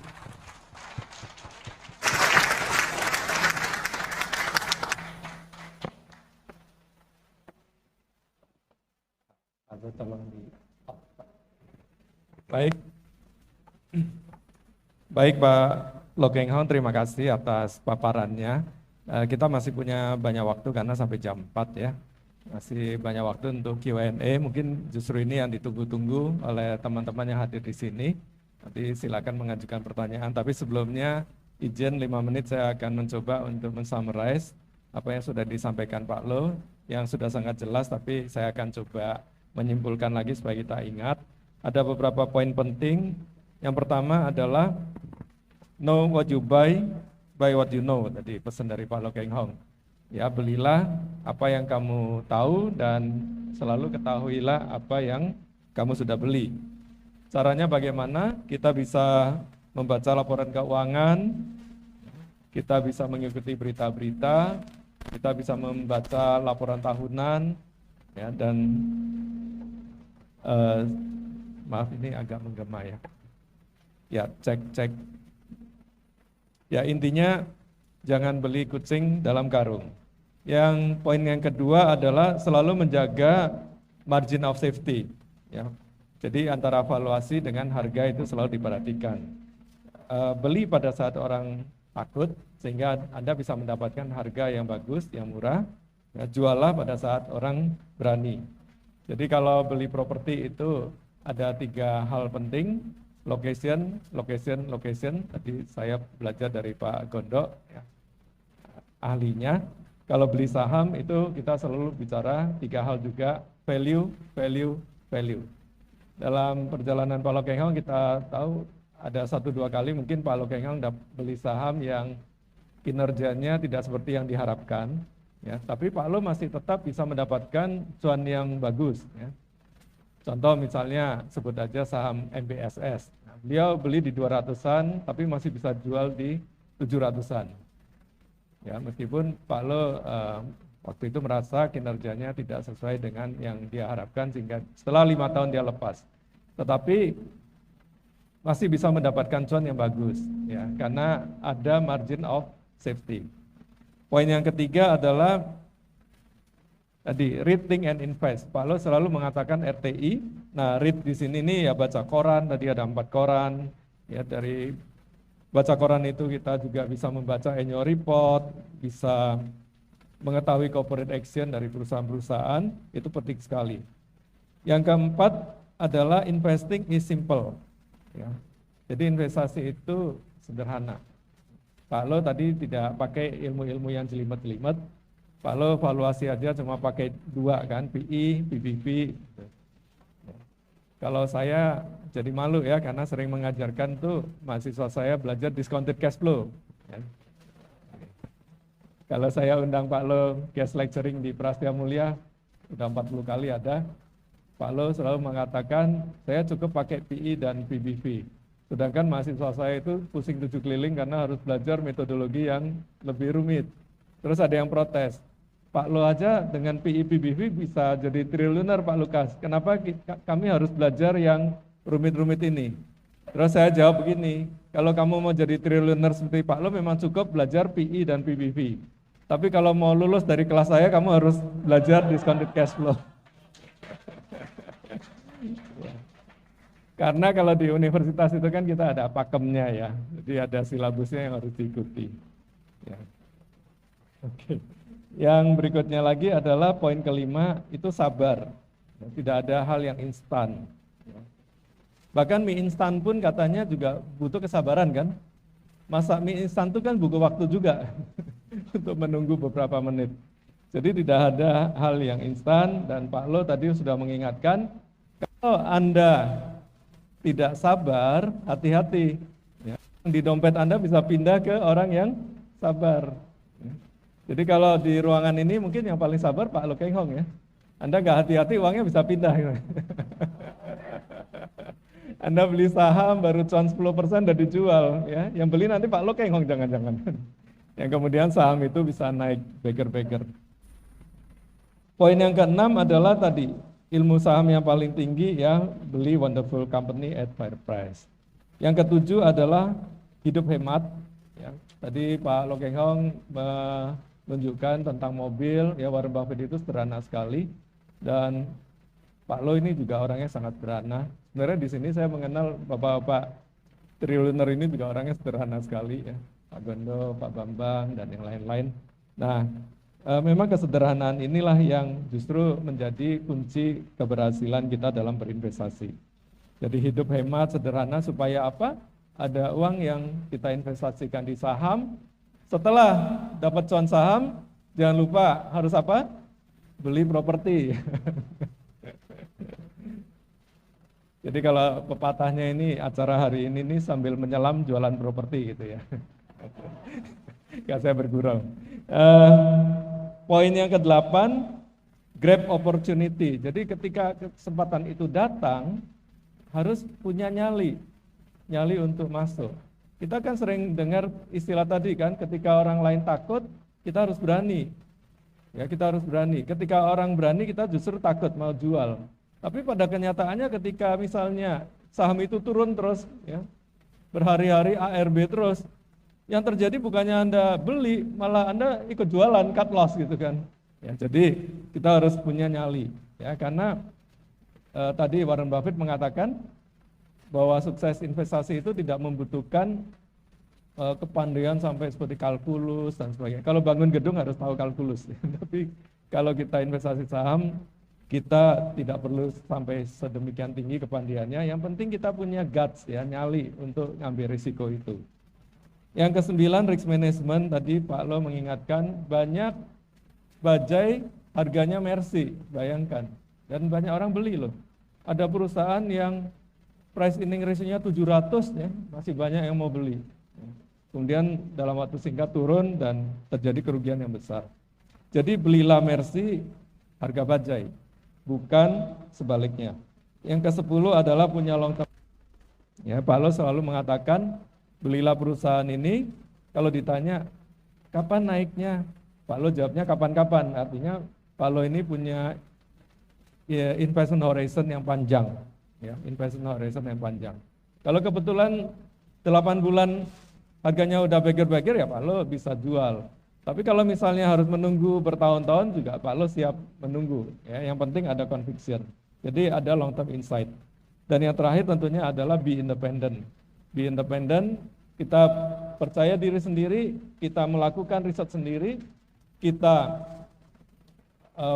Baik Pak Loh Keng Hong, terima kasih atas paparannya. Kita masih punya banyak waktu karena sampai jam 4 ya. Masih banyak waktu untuk Q&A, mungkin justru ini yang ditunggu-tunggu oleh teman-teman yang hadir di sini. Nanti silakan mengajukan pertanyaan, tapi sebelumnya izin 5 menit saya akan mencoba untuk men-summarize apa yang sudah disampaikan Pak Loh, yang sudah sangat jelas, tapi saya akan coba menyimpulkan lagi supaya kita ingat. Ada beberapa poin penting. Yang pertama adalah know what you buy what you know, tadi pesan dari Pak Loh Keng Hong. Ya, belilah apa yang kamu tahu dan selalu ketahuilah apa yang kamu sudah beli. Caranya bagaimana? Kita bisa membaca laporan keuangan, kita bisa mengikuti berita-berita, kita bisa membaca laporan tahunan, ya, dan maaf ini agak menggema ya. Ya, cek. Ya, intinya jangan beli kucing dalam karung. Yang poin yang kedua adalah selalu menjaga margin of safety. Ya. Jadi antara valuasi dengan harga itu selalu diperhatikan. Beli pada saat orang takut sehingga Anda bisa mendapatkan harga yang bagus, yang murah. Ya, jualah pada saat orang berani. Jadi kalau beli properti itu ada 3 hal penting, location, location, location. Tadi saya belajar dari Pak Gondok, ya, ahlinya. Kalau beli saham itu kita selalu bicara 3 hal juga, value, value, value. Dalam perjalanan Pak Lo Keng Hong kita tahu ada 1-2 kali mungkin Pak Lo Keng Hong beli saham yang kinerjanya tidak seperti yang diharapkan, ya, tapi Pak Lo masih tetap bisa mendapatkan cuan yang bagus, ya. Contoh misalnya sebut aja saham MBSS. Nah, beliau beli di 200-an tapi masih bisa jual di 700-an. Ya, meskipun Pak Lo waktu itu merasa kinerjanya tidak sesuai dengan yang dia harapkan sehingga setelah 5 tahun dia lepas. Tetapi masih bisa mendapatkan cuan yang bagus, ya, karena ada margin of safety. Poin yang ketiga adalah tadi read, think, and invest. Pak Lo selalu mengatakan RTI. Nah, read di sini nih ya baca koran. Tadi ada 4 koran. Ya, dari baca koran itu kita juga bisa membaca annual report, bisa mengetahui corporate action dari perusahaan-perusahaan. Itu penting sekali. Yang keempat adalah investing is simple. Ya. Jadi investasi itu sederhana. Pak Lo tadi tidak pakai ilmu-ilmu yang jelimet-jelimet. Pak Lo valuasi aja cuma pakai 2 kan, PE, PBV. Kalau saya jadi malu ya karena sering mengajarkan tuh mahasiswa saya belajar discounted cash flow. Ya. Kalau saya undang Pak Lo guest lecturing di Prastia Mulia, udah 40 kali ada, Pak Lo selalu mengatakan saya cukup pakai PE dan PBV. Sedangkan mahasiswa saya itu pusing 7 keliling karena harus belajar metodologi yang lebih rumit. Terus ada yang protes, Pak Lo aja dengan PE PBV bisa jadi triliuner Pak Lukas. Kenapa kami harus belajar yang rumit-rumit ini? Terus saya jawab begini, kalau kamu mau jadi triliuner seperti Pak Lo memang cukup belajar PE dan PBV. Tapi kalau mau lulus dari kelas saya kamu harus belajar discounted cash flow. Karena kalau di universitas itu kan kita ada pakemnya ya, jadi ada silabusnya yang harus diikuti. Ya. Oke. Yang berikutnya lagi adalah poin kelima, itu sabar. Tidak ada hal yang instan. Bahkan mie instan pun katanya juga butuh kesabaran kan. Masak mie instan itu kan butuh waktu juga untuk menunggu beberapa menit. Jadi tidak ada hal yang instan dan Pak Lo tadi sudah mengingatkan, kalau Anda tidak sabar, hati-hati. Ya. Di dompet Anda bisa pindah ke orang yang sabar. Jadi kalau di ruangan ini mungkin yang paling sabar Pak Lo Keng Hong ya. Anda nggak hati-hati uangnya bisa pindah. Anda beli saham baru cuan 10% udah dijual. Ya. Yang beli nanti Pak Lo Keng Hong jangan-jangan. Yang kemudian saham itu bisa naik beger-beger. Poin yang keenam adalah tadi, ilmu saham yang paling tinggi ya beli wonderful company at fair price. Yang ketujuh adalah hidup hemat. Ya. Tadi Pak Lo Keng Hong menunjukkan tentang mobil, ya Warren Buffett itu sederhana sekali dan Pak Lo ini juga orangnya sangat sederhana. Sebenarnya di sini saya mengenal bapak-bapak triliuner ini juga orangnya sederhana sekali ya. Pak Gondo, Pak Bambang dan yang lain-lain. Nah, memang kesederhanaan inilah yang justru menjadi kunci keberhasilan kita dalam berinvestasi. Jadi hidup hemat, sederhana supaya apa? Ada uang yang kita investasikan di saham. Setelah dapat cuan saham, jangan lupa harus apa? Beli properti. Jadi kalau pepatahnya ini acara hari ini nih sambil menyelam jualan properti gitu ya. Gak saya bergurau. Poin yang ke-8, grab opportunity. Jadi ketika kesempatan itu datang, harus punya nyali untuk masuk. Kita kan sering dengar istilah tadi kan, ketika orang lain takut, kita harus berani. Ya, kita harus berani. Ketika orang berani, kita justru takut mau jual. Tapi pada kenyataannya ketika misalnya saham itu turun terus, ya, berhari-hari ARB terus, yang terjadi bukannya Anda beli, malah Anda ikut jualan, cut loss gitu kan. Ya, jadi kita harus punya nyali, ya, karena tadi Warren Buffett mengatakan bahwa sukses investasi itu tidak membutuhkan kepandaian sampai seperti kalkulus dan sebagainya. Kalau bangun gedung harus tahu kalkulus, tapi kalau kita investasi saham, Kita tidak perlu sampai sedemikian tinggi kepandiannya, yang penting kita punya guts ya, nyali untuk ngambil risiko itu. Yang kesembilan, risk management. Tadi Pak Lo mengingatkan, banyak bajai harganya Mercy, bayangkan. Dan banyak orang beli loh. Ada perusahaan yang price earning ratio-nya 700 ya, masih banyak yang mau beli. Kemudian dalam waktu singkat turun dan terjadi kerugian yang besar. Jadi belilah Mercy harga bajai, bukan sebaliknya. Yang ke-10 adalah punya long term. Ya, Pak Lo selalu mengatakan belilah perusahaan ini, kalau ditanya kapan naiknya, Pak Lo jawabnya kapan-kapan. Artinya Pak Lo ini punya ya, investment horizon yang panjang, ya, investment horizon yang panjang. Kalau kebetulan 8 bulan harganya udah beger-beger ya Pak Lo bisa jual. Tapi kalau misalnya harus menunggu bertahun-tahun juga Pak Lo siap menunggu. Ya, yang penting ada conviction. Jadi ada long term insight. Dan yang terakhir tentunya adalah be independent. Be independent, kita percaya diri sendiri, kita melakukan riset sendiri, kita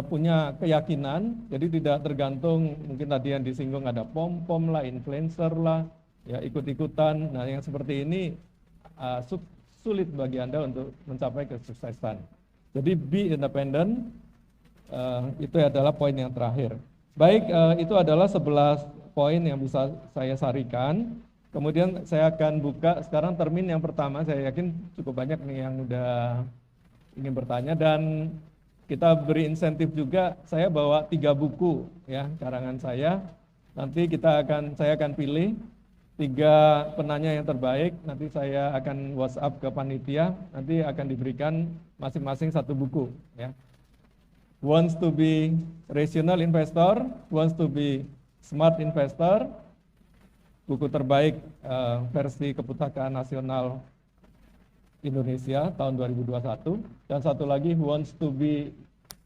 punya keyakinan, jadi tidak tergantung, mungkin tadi yang disinggung ada pom-pom lah, influencer lah, ya ikut-ikutan. Nah yang seperti ini sulit bagi Anda untuk mencapai kesuksesan. Jadi be independent, itu adalah poin yang terakhir. Baik, itu adalah 11 poin yang bisa saya sarikan. Kemudian saya akan buka sekarang termin yang pertama, saya yakin cukup banyak nih yang udah ingin bertanya, dan kita beri insentif juga. Saya bawa 3 buku ya karangan saya. Nanti saya akan pilih 3 penanya yang terbaik. Nanti saya akan WhatsApp ke panitia. Nanti akan diberikan masing-masing 1 buku ya. Wants to be rational investor, wants to be smart investor. Buku terbaik versi Kepustakaan Nasional Indonesia tahun 2021, dan satu lagi Who Wants to be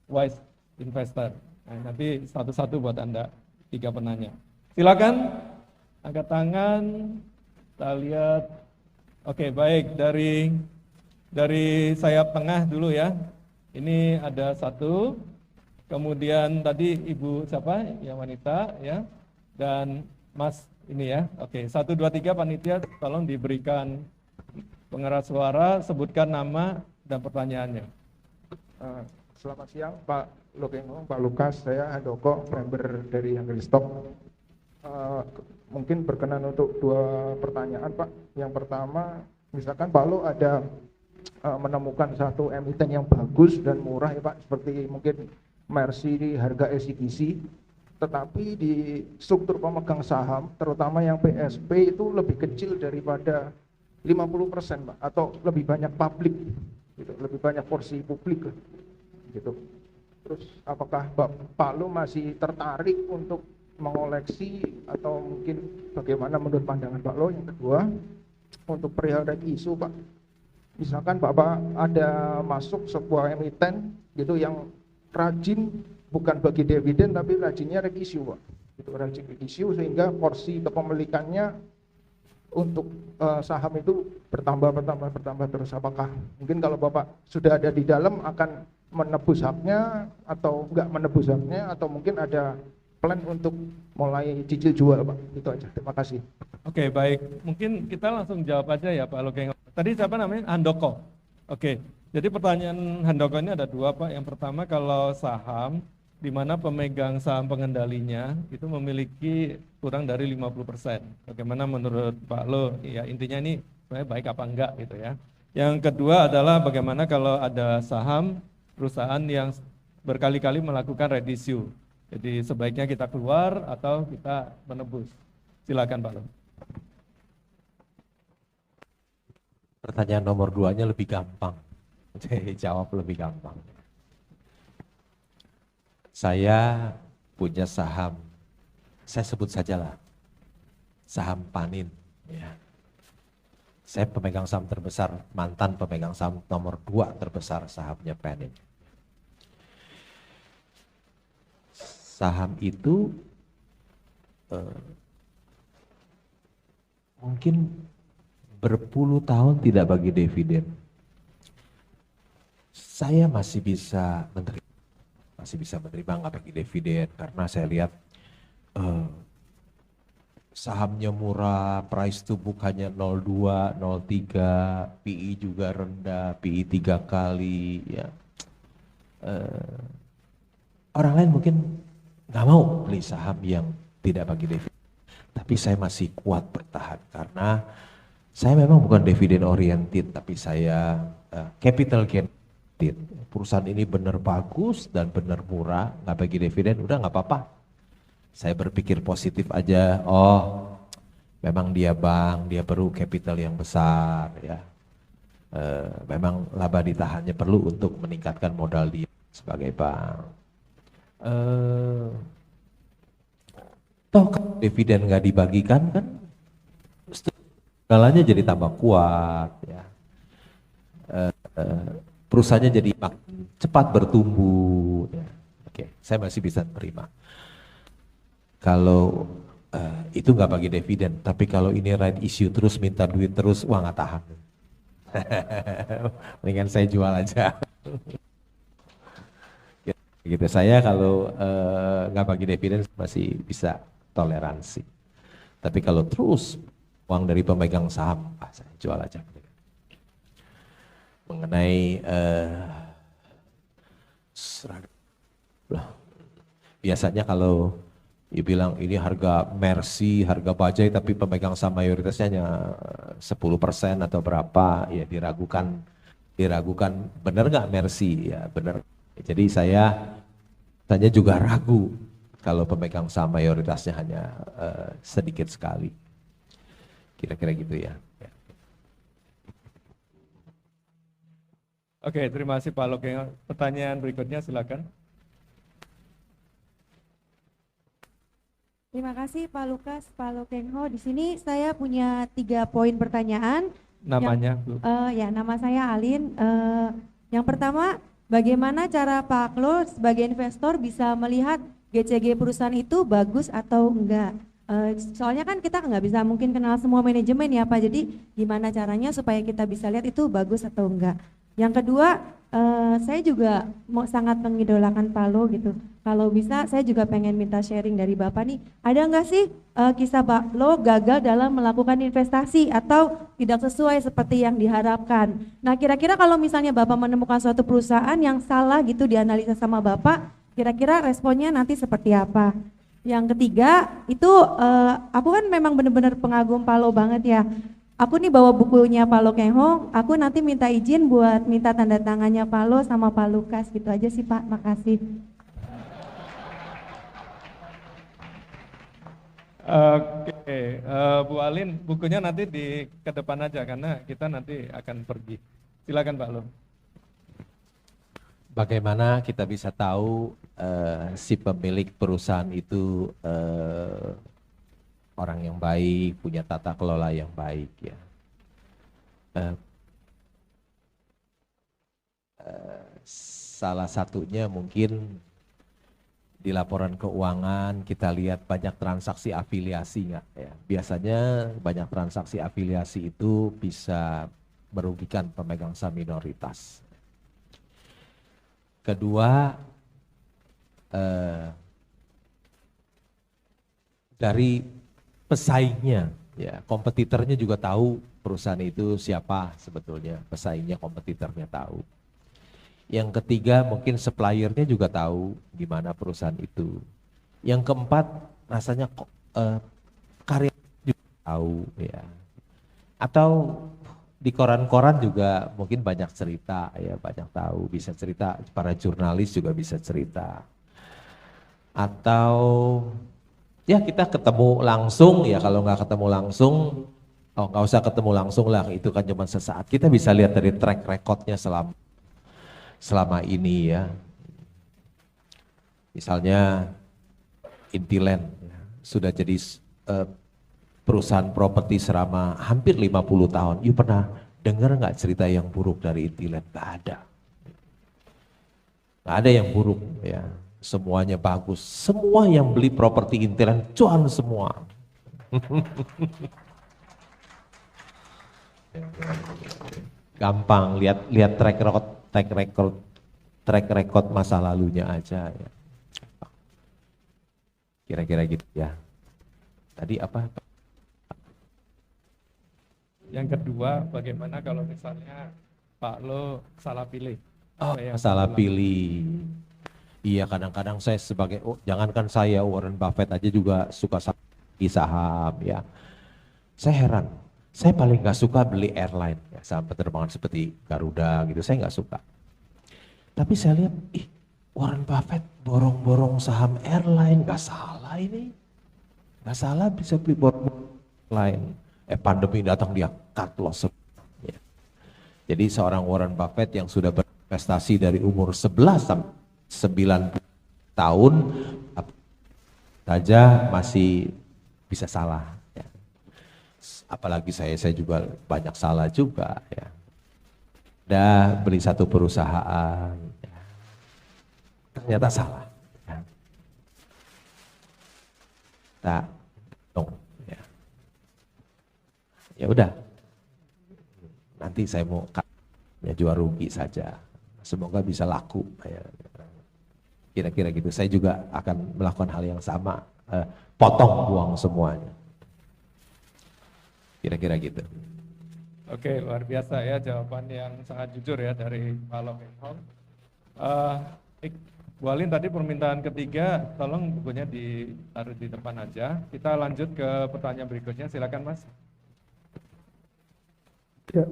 Wise Investor. Nah, nanti satu-satu buat Anda, 3 penanya. Silakan angkat tangan, kita lihat. Oke, baik, dari sayap tengah dulu ya. Ini ada 1, kemudian tadi Ibu siapa? Yang wanita ya, dan Mas ini ya. Oke, 1, 2, 3 panitia tolong diberikan pengeras suara, sebutkan nama dan pertanyaannya. Selamat siang Pak Lokeng, Pak Lukas, saya Handoko, member dari Handelstok. Mungkin berkenan untuk 2 pertanyaan Pak. Yang pertama, misalkan Pak Lo ada menemukan satu emiten yang bagus dan murah ya Pak, seperti mungkin Mercy di harga SCDC, tetapi di struktur pemegang saham, terutama yang PSP itu lebih kecil daripada 50% Pak, atau lebih banyak publik gitu, lebih banyak porsi publik gitu. Terus apakah Pak Lo masih tertarik untuk mengoleksi, atau mungkin bagaimana menurut pandangan Pak Lo? Yang kedua, untuk perihal isu Pak, misalkan Bapak ada masuk sebuah emiten gitu yang rajin, bukan bagi dividen tapi rajinnya reissue Pak, itu rajin reissue sehingga porsi kepemilikannya untuk saham itu bertambah terus. Apakah mungkin kalau Bapak sudah ada di dalam akan menebus haknya atau enggak menebus haknya, atau mungkin ada plan untuk mulai cicil jual Pak? Itu aja, terima kasih. Oke, baik, mungkin kita langsung jawab aja ya Pak Lokeng. Tadi siapa namanya? Handoko. Oke, jadi pertanyaan Handoko ini ada 2 Pak. Yang pertama, kalau saham di mana pemegang saham pengendalinya itu memiliki kurang dari 50%. Bagaimana menurut Pak Lo? Ya intinya ini sebenarnya baik apa enggak gitu ya. Yang kedua adalah bagaimana kalau ada saham perusahaan yang berkali-kali melakukan red issue. Jadi sebaiknya kita keluar atau kita menebus. Silakan Pak Lo. Pertanyaan nomor 2-nya lebih gampang. Jawab lebih gampang. Saya punya saham, saya sebut sajalah saham Panin. Ya. Saya pemegang saham terbesar, mantan pemegang saham nomor 2 terbesar sahamnya Panin. Saham itu mungkin berpuluh tahun tidak bagi dividen. Saya masih bisa menerima. masih bisa menerima nggak bagi dividen karena saya lihat eh, sahamnya murah, price to book hanya 0,2, 0,3, PI juga rendah, PI 3 kali, ya. Orang lain mungkin nggak mau beli saham yang tidak bagi dividen, tapi saya masih kuat bertahan karena saya memang bukan dividen oriented, tapi saya capital gain oriented. Perusahaan ini benar bagus dan benar murah, nggak bagi dividen, udah nggak apa-apa. Saya berpikir positif aja, oh memang dia bank, dia perlu capital yang besar ya. Memang laba ditahannya perlu untuk meningkatkan modal dia sebagai bank. Toh dividen nggak dibagikan kan, segalanya jadi tambah kuat ya. Perusahaannya jadi makin cepat bertumbuh. Ya. Oke, saya masih bisa terima. Kalau itu nggak bagi dividen, tapi kalau ini right issue terus minta duit terus, wah nggak tahan. Mendingan saya jual aja. Gitu saya kalau nggak bagi dividen masih bisa toleransi. Tapi kalau terus uang dari pemegang saham, saya jual aja. Mengenai biasanya kalau bilang ini harga Mercy, harga bajai tapi pemegang saham mayoritasnya hanya 10% atau berapa, ya diragukan benar nggak Mercy, ya benar. Jadi saya juga ragu kalau pemegang saham mayoritasnya hanya sedikit sekali, kira-kira gitu ya. Oke, terima kasih Pak Lokeng. Pertanyaan berikutnya silakan. Terima kasih Pak Lukas, Pak Lokengho. Di sini saya punya 3 poin pertanyaan. Namanya, Bu? Ya, nama saya Alin. Yang pertama, bagaimana cara Pak Klo sebagai investor bisa melihat GCG perusahaan itu bagus atau enggak? Soalnya kan kita nggak bisa mungkin kenal semua manajemen ya Pak. Jadi gimana caranya supaya kita bisa lihat itu bagus atau enggak? Yang kedua, saya juga sangat mengidolakan Pak Lo gitu. Kalau bisa saya juga pengen minta sharing dari Bapak nih. Ada nggak sih kisah Pak Lo gagal dalam melakukan investasi atau tidak sesuai seperti yang diharapkan? Nah kira-kira kalau misalnya Bapak menemukan suatu perusahaan yang salah gitu dianalisa sama Bapak, kira-kira responnya nanti seperti apa? Yang ketiga itu aku kan memang benar-benar pengagum Pak Lo banget ya. Aku nih bawa bukunya Pak Lokengho, aku nanti minta izin buat minta tanda tangannya Pak Lo sama Pak Lukas, gitu aja sih Pak, makasih. Oke, Bu Alin, bukunya nanti ke depan aja karena kita nanti akan pergi. Silakan Pak Lo. Bagaimana kita bisa tahu si pemilik perusahaan itu orang yang baik, punya tata kelola yang baik ya. Salah satunya mungkin di laporan keuangan kita lihat banyak transaksi afiliasi nggak ya. Biasanya banyak transaksi afiliasi itu bisa merugikan pemegang saham minoritas. Kedua, dari pesaingnya, ya kompetitornya juga tahu perusahaan itu siapa sebetulnya, pesaingnya, kompetitornya tahu. Yang ketiga mungkin suppliernya juga tahu gimana perusahaan itu. Yang keempat rasanya karya juga tahu ya. Atau di koran-koran juga mungkin banyak cerita ya, banyak tahu, bisa cerita, para jurnalis juga bisa cerita. Atau ya kita ketemu langsung ya, kalau nggak ketemu langsung, oh nggak usah ketemu langsung lah, itu kan cuma sesaat. Kita bisa lihat dari track recordnya selama ini ya. Misalnya Intiland ya, sudah jadi perusahaan properti selama hampir 50 tahun. You pernah dengar nggak cerita yang buruk dari Intiland? Nggak ada. Nggak ada yang buruk ya. Semuanya bagus, semua yang beli properti Intiland cuan semua. Gampang, lihat track record track record masa lalunya aja ya. Kira-kira gitu ya. Tadi apa? Yang kedua, bagaimana kalau misalnya Pak Lo salah pilih? Oh, Apa yang salah berlaku? pilih. Iya, kadang-kadang saya sebagai, jangankan saya, Warren Buffett aja juga suka di saham ya. Saya heran, saya paling nggak suka beli airline, ya, saham penerbangan seperti Garuda gitu, saya nggak suka. Tapi saya lihat, ih, Warren Buffett borong-borong saham airline, nggak salah ini. Nggak salah bisa beli borong airline. Pandemi datang dia cut loss. Ya. Jadi seorang Warren Buffett yang sudah berinvestasi dari umur 11 sampai 90 tahun saja masih bisa salah. Ya. Apalagi saya juga banyak salah juga. Ya. Udah beli satu perusahaan, ya. Ternyata salah. Ya. Tak, dong. Ya udah, nanti saya mau ya jual rugi saja. Semoga bisa laku. Kira-kira gitu. Saya juga akan melakukan hal yang sama, potong uang semuanya. Kira-kira gitu. Oke, luar biasa ya jawaban yang sangat jujur ya dari Pak Lo Keng Hong. Bu Alin tadi permintaan ketiga, tolong bukunya ditaruh di depan aja. Kita lanjut ke pertanyaan berikutnya, silakan Mas. Ya.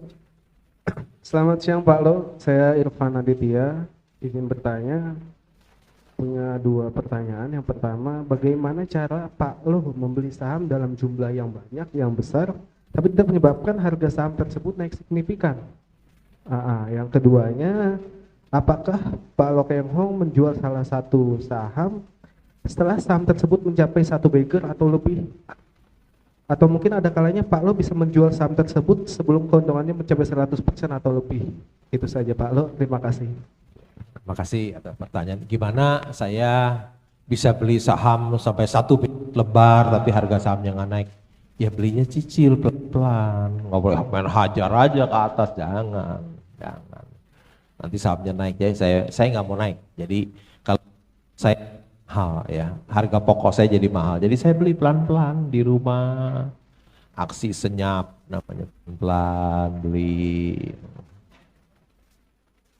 Selamat siang Pak Lo, saya Irfan Aditya, izin bertanya, punya dua pertanyaan. Yang pertama, bagaimana cara Pak Lo membeli saham dalam jumlah yang banyak, yang besar, tapi tidak menyebabkan harga saham tersebut naik signifikan? Yang keduanya, apakah Pak Lo Keng Hong menjual salah satu saham setelah saham tersebut mencapai 1 bagger atau lebih? Atau mungkin ada kalanya Pak Lo bisa menjual saham tersebut sebelum keuntungannya mencapai 100% atau lebih. Itu saja Pak Lo, terima kasih. Terima kasih atas pertanyaan. Gimana saya bisa beli saham sampai 1 lembar tapi harga sahamnya nggak naik? Ya belinya cicil pelan-pelan, nggak boleh main hajar aja ke atas, jangan. Nanti sahamnya naik, jadi saya nggak mau naik. Jadi kalau saya mahal ya, harga pokok saya jadi mahal. Jadi saya beli pelan-pelan di rumah, aksi senyap namanya, pelan beli.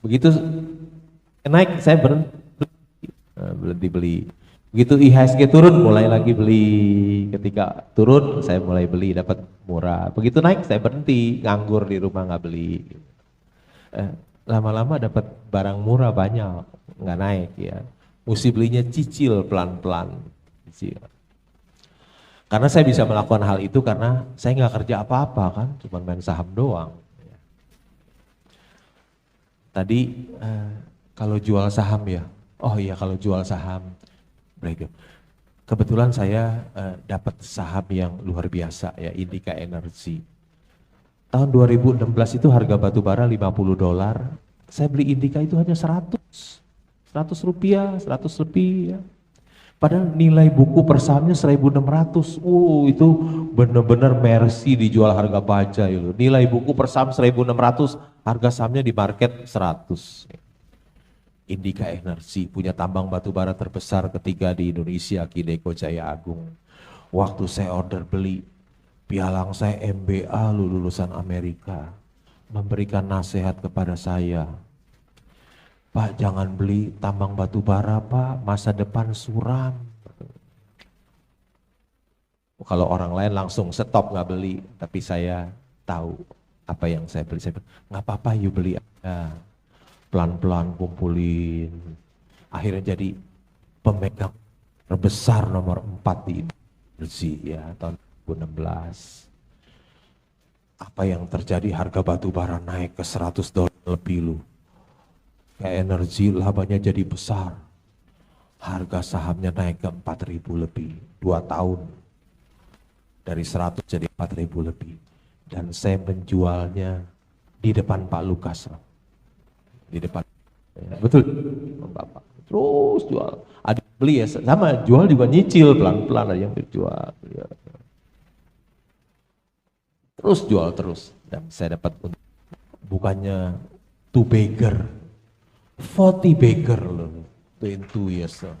Begitu naik saya berhenti beli. Begitu IHSG turun mulai lagi beli. Ketika turun saya mulai beli, dapat murah. Begitu naik saya berhenti, nganggur di rumah nggak beli. Lama-lama dapat barang murah banyak, nggak naik ya. Mesti belinya cicil pelan-pelan. Karena saya bisa melakukan hal itu karena saya nggak kerja apa-apa kan, cuma main saham doang. Tadi kalau jual saham ya, oh iya kalau jual saham, kebetulan saya dapat saham yang luar biasa ya, Indica Energy. Tahun 2016 itu harga batu bara $50, saya beli Indica itu hanya 100 rupiah, 100 lebih ya. Padahal nilai buku per sahamnya 1.600. Itu benar-benar Mercy dijual harga baja itu. Nilai buku per saham 1.600, harga sahamnya di market 100. Indica Energy punya tambang batu bara terbesar ketiga di Indonesia, Kideko Jaya Agung. Waktu saya order beli, pialang saya MBA lulusan Amerika, memberikan nasihat kepada saya. Pak, jangan beli tambang batu bara Pak, masa depan suram. Kalau orang lain langsung stop nggak beli, tapi saya tahu apa yang saya beli. Saya bilang, nggak apa-apa yuk beli aja. Pelan-pelan kumpulin. Akhirnya jadi pemegang terbesar nomor 4 di Indonesia ya, tahun 2016. Apa yang terjadi, harga batu bara naik ke $100 lebih lu. Kayak Energi labanya jadi besar, harga sahamnya naik ke 4.000 lebih, 2 tahun, dari 100 jadi 4.000 lebih, dan saya menjualnya di depan Pak Lukas, di depan, ya, betul, Bapak, terus jual, ada beli ya, sama jual juga nyicil, pelan-pelan ada yang dijual, ya. Terus jual terus, dan saya dapat bukannya 2 bagger, 40 Baker loh, 22 years old.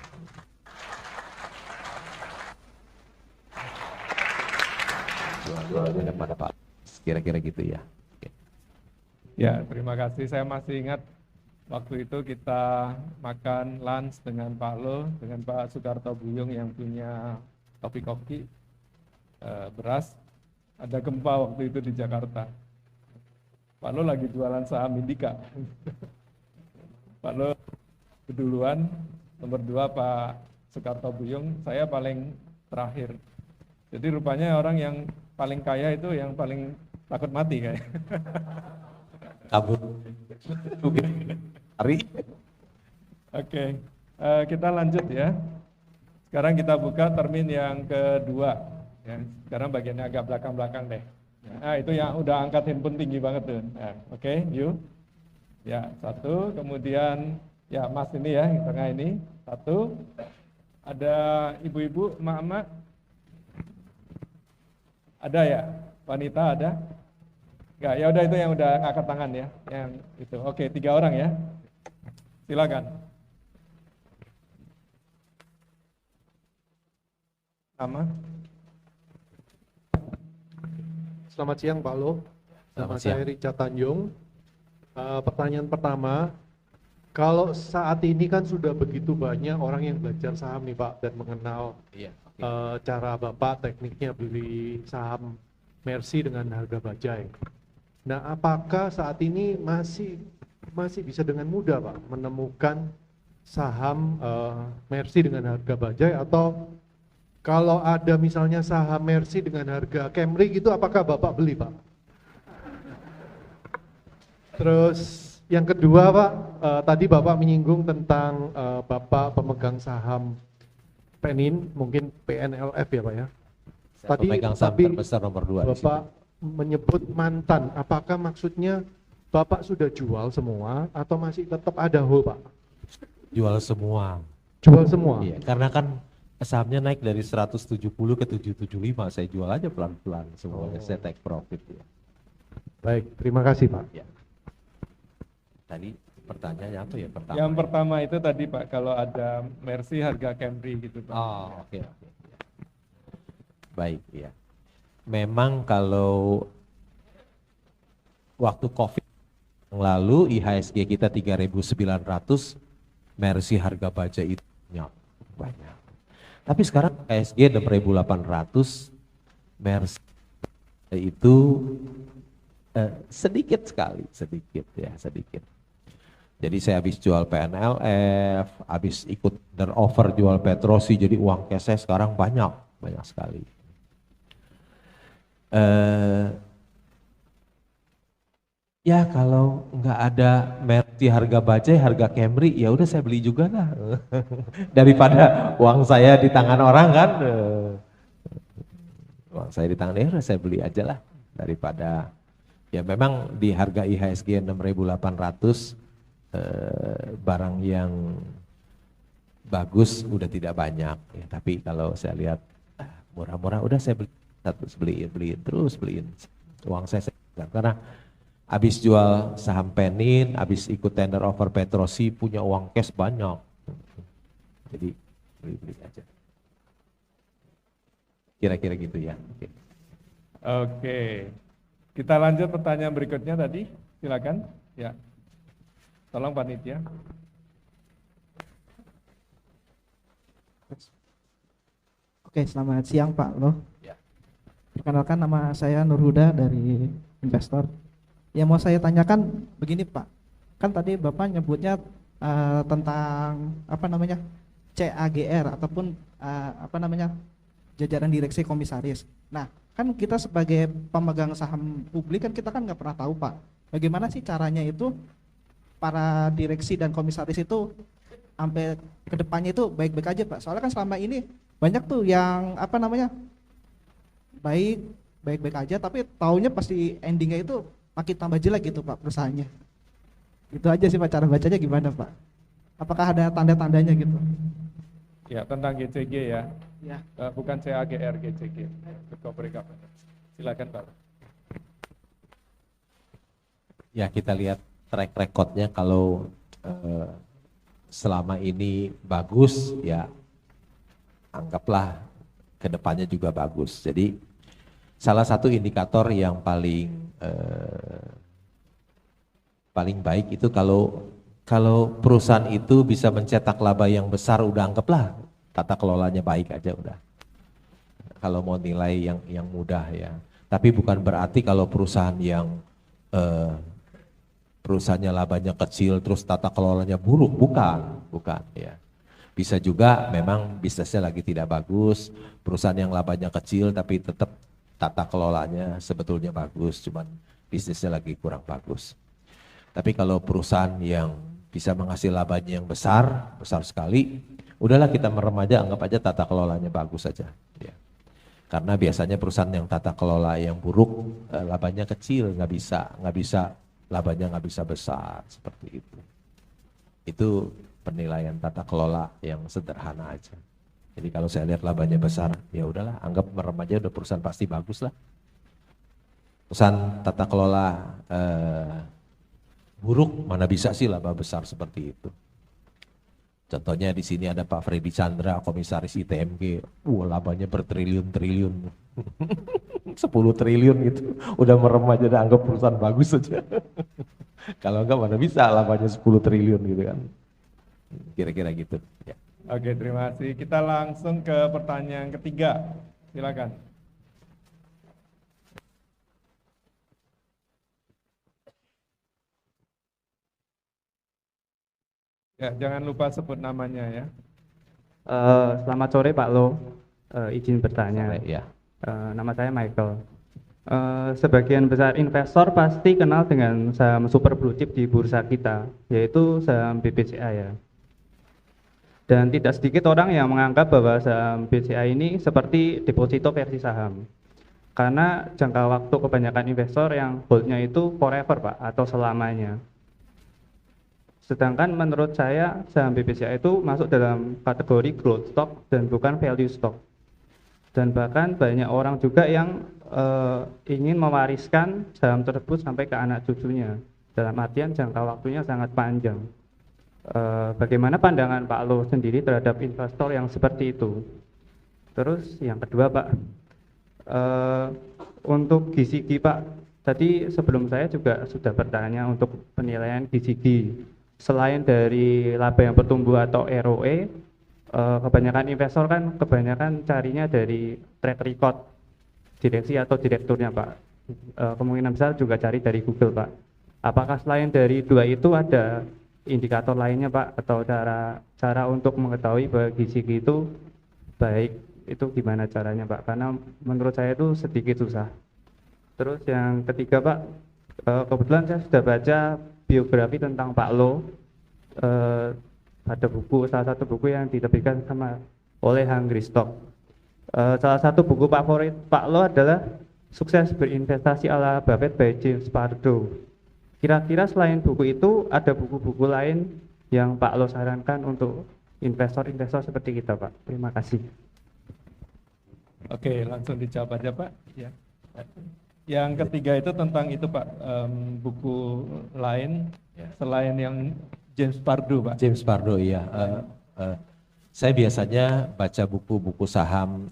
Jual-jualnya pada Pak, kira-kira gitu ya. Oke. Ya, terima kasih. Saya masih ingat waktu itu kita makan lunch dengan Pak Lo, dengan Pak Sukarto Buyung yang punya kopi-kopi beras. Ada gempa waktu itu di Jakarta. Pak Lo lagi jualan saham Indika. Pak Lo keduluan, nomor 2 Pak Sukarto Buyung, saya paling terakhir. Jadi rupanya orang yang paling kaya itu yang paling takut mati kayak. Kabur. Hari. Oke, kita lanjut ya. Sekarang kita buka termin yang kedua. Ya, sekarang bagiannya agak belakang-belakang deh. Nah, itu yang udah angkat handphone tinggi banget tuh. Nah, oke, yuk. Ya, 1, kemudian ya Mas ini ya, yang tengah ini. 1, ada ibu-ibu, emak-emak. Ada ya? Wanita ada? Enggak, ya udah itu yang udah ngangkat tangan ya, yang itu. Oke, 3 orang ya. Silakan. Nama? Selamat siang Pak Lo. Selamat Nama saya Richard Tanjung. Pertanyaan pertama, kalau saat ini kan sudah begitu banyak orang yang belajar saham nih Pak dan mengenal Iya. cara Bapak tekniknya beli saham Mercy dengan harga bajai. Nah, apakah saat ini masih bisa dengan mudah Pak menemukan saham Mercy dengan harga bajai, atau kalau ada misalnya saham Mercy dengan harga Camry gitu, apakah Bapak beli Pak? Terus yang kedua Pak, tadi Bapak menyinggung tentang Bapak pemegang saham Penin, mungkin PNLF ya Pak ya. Tadi pemegang saham terbesar nomor 2 Bapak menyebut mantan, apakah maksudnya Bapak sudah jual semua atau masih tetap ada hold Pak? Jual semua. Jual semua? Iya, karena kan sahamnya naik dari 170 ke 775, saya jual aja pelan-pelan semuanya, saya take profit ya. Baik, terima kasih Pak. Ya. Tadi pertanyaannya apa ya pertama? Yang pertama itu tadi Pak, kalau ada Mercy harga Camry gitu Pak. Oh, oke. Baik, ya. Memang kalau waktu COVID yang lalu IHSG kita 3.900, Mercy harga baja itu banyak. Tapi sekarang IHSG 6.800, Mercy itu sedikit sekali, sedikit. Jadi saya habis jual PNLF, habis ikut offer jual Petrosi, jadi uang cash saya sekarang banyak sekali. Ya kalau nggak ada Mercy harga bajai, harga Camry, ya udah saya beli juga lah. Daripada uang saya di tangan orang kan, uang saya di tangan dia, saya beli aja lah. Daripada, ya memang di harga IHSG 6.800, barang yang bagus udah tidak banyak. Ya, tapi kalau saya lihat murah-murah, udah saya beliin terus. Uang saya karena habis jual saham Penin, habis ikut tender offer Petrosi, punya uang cash banyak. Jadi beli aja. Kira-kira gitu ya. Oke. Kita lanjut pertanyaan berikutnya tadi. Silakan. Ya. Tolong panitia. Oke, selamat siang Pak Lo. Ya. Perkenalkan, nama saya Nur Huda dari Investor. Yang mau saya tanyakan begini Pak, kan tadi Bapak nyebutnya tentang CAGR ataupun jajaran direksi komisaris. Nah, kan kita sebagai pemegang saham publik kan kita kan nggak pernah tahu Pak, bagaimana sih caranya itu para direksi dan komisaris itu sampai kedepannya itu baik-baik aja Pak. Soalnya kan selama ini banyak tuh yang baik-baik aja, tapi taunya pasti endingnya itu makin tambah jelek gitu Pak perusahaannya. Itu aja sih Pak, cara bacanya gimana Pak? Apakah ada tanda-tandanya gitu? Ya, tentang GCG ya. Ya. Bukan CAGR, GCG. Corporate Governance. Silakan Pak. Ya kita lihat track recordnya, kalau selama ini bagus, ya anggaplah kedepannya juga bagus. Jadi salah satu indikator yang paling baik itu kalau perusahaan itu bisa mencetak laba yang besar, udah anggaplah tata kelolanya baik aja udah. Kalau mau nilai yang mudah ya. Tapi bukan berarti kalau perusahaan yang perusahaannya labanya kecil terus tata kelolanya buruk, bukan ya. Bisa juga memang bisnisnya lagi tidak bagus, perusahaan yang labanya kecil tapi tetap tata kelolanya sebetulnya bagus, cuman bisnisnya lagi kurang bagus. Tapi kalau perusahaan yang bisa menghasil labanya yang besar sekali, udahlah kita merem aja, anggap aja tata kelolanya bagus saja. Ya. Karena biasanya perusahaan yang tata kelola yang buruk, labanya kecil, nggak bisa labanya nggak bisa besar seperti itu. Itu penilaian tata kelola yang sederhana aja. Jadi kalau saya lihat labanya besar, ya udahlah, anggap merem aja, udah perusahaan pasti bagus lah. Perusahaan tata kelola buruk, mana bisa sih laba besar seperti itu. Contohnya di sini ada Pak Freddy Chandra, komisaris ITMG, labanya bertriliun-triliun, 10 triliun gitu, udah merem aja, udah anggap perusahaan bagus aja. Kalau enggak mana bisa labanya 10 triliun gitu kan, kira-kira gitu. Ya. Oke, terima kasih. Kita langsung ke pertanyaan ketiga, silakan. Ya, jangan lupa sebut namanya ya. Selamat sore Pak Lo, izin bertanya. Ya. Nama saya Michael. Sebagian besar investor pasti kenal dengan saham super blue chip di bursa kita, yaitu saham BBCA ya. Dan tidak sedikit orang yang menganggap bahwa saham BCA ini seperti deposito versi saham. Karena jangka waktu kebanyakan investor yang holdnya itu forever Pak, atau selamanya. Sedangkan menurut saya saham BBCA itu masuk dalam kategori growth stock dan bukan value stock. Dan bahkan banyak orang juga yang ingin mewariskan saham tersebut sampai ke anak cucunya. Dalam artian jangka waktunya sangat panjang. Bagaimana pandangan Pak Lo sendiri terhadap investor yang seperti itu? Terus yang kedua Pak, untuk GCG Pak, tadi sebelum saya juga sudah bertanya untuk penilaian GCG. Selain dari laba yang bertumbuh atau ROE, kebanyakan investor kan kebanyakan carinya dari track record direksi atau direkturnya Pak. Kemungkinan besar juga cari dari Google Pak. Apakah selain dari dua itu ada indikator lainnya Pak, atau cara untuk mengetahui bahwa GCG itu baik, itu gimana caranya Pak? Karena menurut saya itu sedikit susah. Terus yang ketiga Pak, kebetulan saya sudah baca biografi tentang Pak Lo, ada salah satu buku yang diterbitkan oleh Hungry Stock. Salah satu buku favorit Pak Lo adalah Sukses Berinvestasi ala Buffett by James Pardo. Kira-kira selain buku itu ada buku-buku lain yang Pak Lo sarankan untuk investor-investor seperti kita Pak? Terima kasih. Oke, langsung dijawab aja Pak. Ya. Yang ketiga itu tentang itu Pak, buku lain selain yang James Pardo Pak. James Pardo iya. Saya biasanya baca buku-buku saham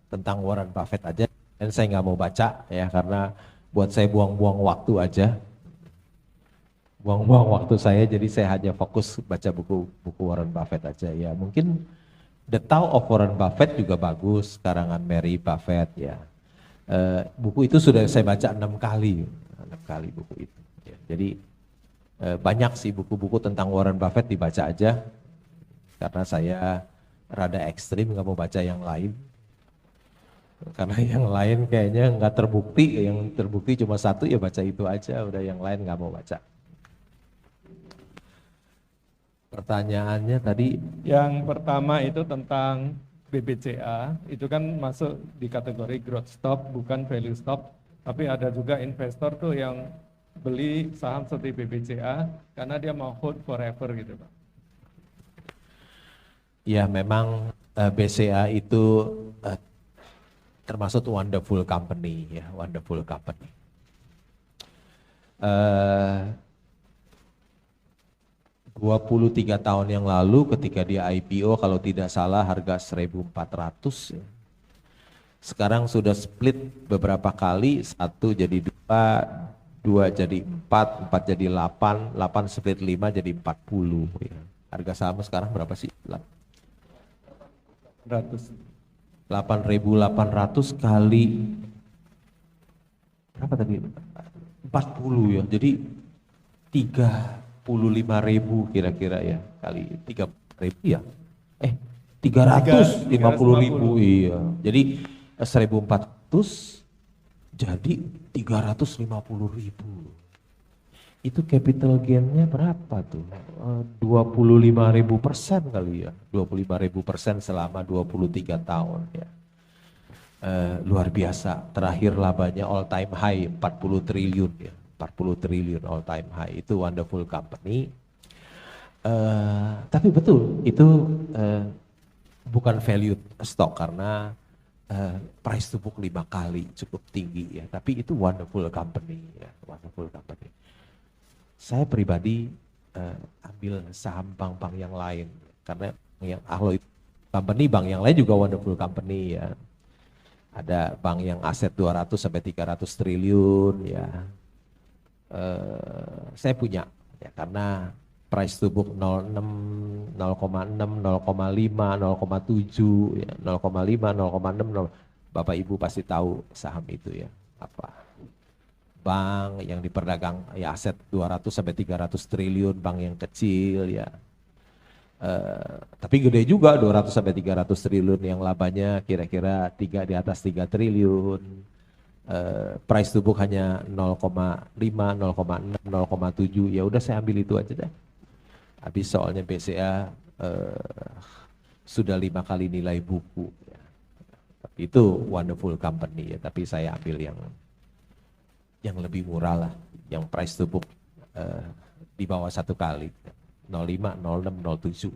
tentang Warren Buffett aja, dan saya nggak mau baca ya karena buat saya buang-buang waktu aja. Buang-buang waktu saya, jadi saya hanya fokus baca buku Warren Buffett aja ya. Mungkin The Tao of Warren Buffett juga bagus, karangan Mary Buffett ya. Buku itu sudah saya baca 6 kali buku itu. Ya, jadi banyak sih buku-buku tentang Warren Buffett dibaca aja, karena saya rada ekstrim nggak mau baca yang lain. Karena yang lain kayaknya nggak terbukti, yang terbukti cuma satu ya baca itu aja, udah yang lain nggak mau baca. Pertanyaannya tadi? Yang pertama itu tentang BBCA, itu kan masuk di kategori growth stock bukan value stock, tapi ada juga investor tuh yang beli saham seperti BBCA karena dia mau hold forever gitu Pak. Ya memang BCA itu termasuk wonderful company ya, wonderful company. 23 tahun yang lalu ketika dia IPO kalau tidak salah harga 1.400 ya. Sekarang sudah split beberapa kali, 1 jadi 2, 2 jadi 4, 4 jadi 8, 8 split 5 jadi 40 ya. Harga saham sekarang berapa sih? 8.800 kali berapa tadi? 40 ya. Jadi 35.000 kira-kira ya kali 30.000 ya. 350.000 iya. Jadi 1.400 jadi 350.000. Itu capital gain-nya berapa tuh? 25.000% kali ya. 25.000% selama 23 tahun ya. Luar biasa. Terakhir labanya all time high 40 triliun ya. 40 triliun all time high. Itu wonderful company. Tapi betul itu bukan value stock karena price to book 5 kali cukup tinggi ya. Tapi itu wonderful company ya. Wonderful company. Saya pribadi ambil saham bank-bank yang lain karena yang kalau company bank yang lain juga wonderful company ya. Ada bank yang aset 200 sampai 300 triliun ya. Saya punya ya karena price to book 0,6, 0,6, 0,5, 0,7 ya, 0,5, 0,6 Bapak Ibu pasti tahu saham itu ya. Apa? Bank yang diperdagang ya aset 200 sampai 300 triliun, bank yang kecil ya. Tapi gede juga 200 sampai 300 triliun yang labanya kira-kira di atas 3 triliun. Price to book hanya 0,5, 0,6, 0,7 ya udah saya ambil itu aja deh. Habis soalnya BCA sudah 5 kali nilai buku ya. Itu wonderful company ya, tapi saya ambil yang lebih murah lah, yang price to book di bawah 1 kali, 05, 06, 07,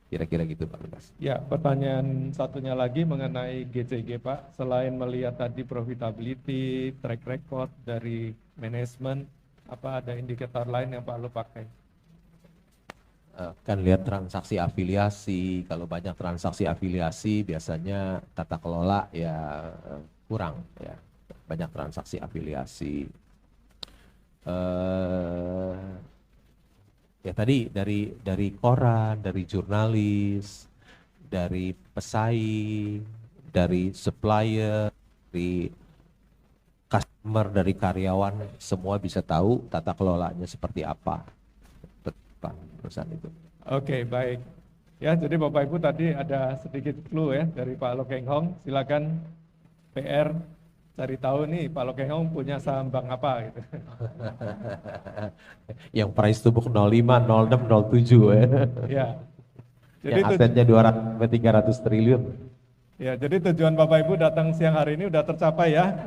kira-kira gitu Pak Lukas. Ya, pertanyaan satunya lagi mengenai GCG Pak, selain melihat tadi profitability, track record dari manajemen, apa ada indikator lain yang Pak Lu pakai? Kan lihat transaksi afiliasi, kalau banyak transaksi afiliasi biasanya tata kelola ya kurang ya. Banyak transaksi afiliasi. Ya tadi dari koran, dari jurnalis, dari pesaing, dari supplier, dari customer, dari karyawan, semua bisa tahu tata kelolanya seperti apa perusahaan itu. Oke, baik. Ya, jadi Bapak Ibu tadi ada sedikit clue ya dari Pak Lo Keng Hong. Silakan PR cari tahu nih Pak Lo Keng Hong punya saham bank apa gitu. Yang price to book 05, 06, 07 ya. Ya. Jadi yang asetnya 200-300 triliun. Ya, jadi tujuan Bapak Ibu datang siang hari ini udah tercapai ya.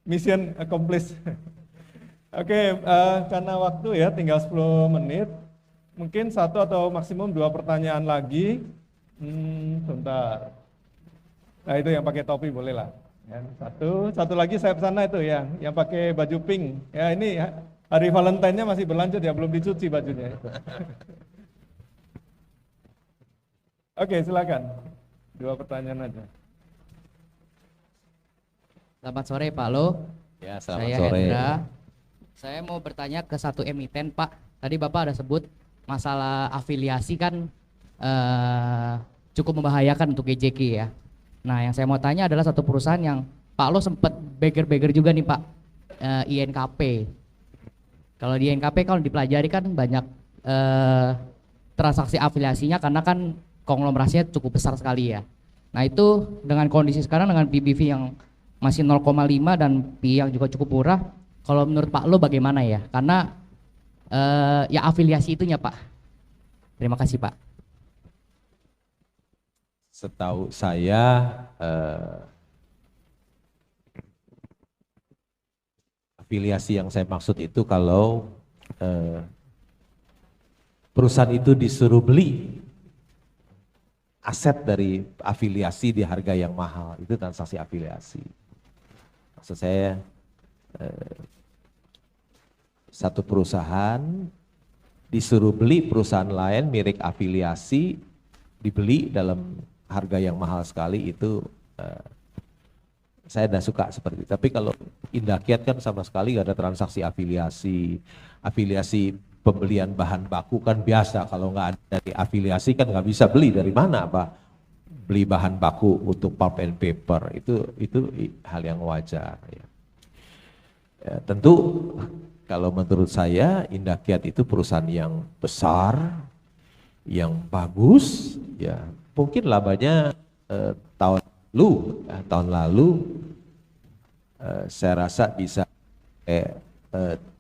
Mission accomplished. Oke, karena waktu ya tinggal 10 menit. Mungkin 1 atau maksimum 2 pertanyaan lagi. Sebentar. Nah itu yang pakai topi boleh lah. Ya, satu lagi saya sana itu yang pakai baju pink. Ya ini hari Valentine-nya masih berlanjut ya, belum dicuci bajunya. Oke, silakan. 2 pertanyaan aja. Selamat sore Pak Lo. Ya, selamat saya sore. Hendra. Saya mau bertanya ke satu emiten Pak. Tadi Bapak ada sebut masalah afiliasi kan cukup membahayakan untuk GJK ya. Nah yang saya mau tanya adalah satu perusahaan yang Pak Lo sempat beggar-beggar juga nih Pak, INKP. Kalau di INKP kalau dipelajari kan banyak transaksi afiliasinya karena kan konglomerasinya cukup besar sekali ya. Nah itu dengan kondisi sekarang dengan PBV yang masih 0,5 dan PI yang juga cukup murah, kalau menurut Pak Lo bagaimana ya? Karena ya afiliasi itunya Pak. Terima kasih Pak. Setahu saya afiliasi yang saya maksud itu kalau perusahaan itu disuruh beli aset dari afiliasi di harga yang mahal, itu transaksi afiliasi. Maksud saya satu perusahaan disuruh beli perusahaan lain mirip afiliasi, dibeli dalam harga yang mahal sekali, itu saya tidak suka seperti itu. Tapi kalau Indakiat kan sama sekali nggak ada transaksi afiliasi. Afiliasi pembelian bahan baku kan biasa, kalau nggak ada dari afiliasi kan nggak bisa beli. Dari mana Pak beli bahan baku untuk pulp and paper? Itu hal yang wajar ya. Ya, tentu kalau menurut saya Indakiat itu perusahaan yang besar, yang bagus, ya mungkin labanya tahun lalu saya rasa bisa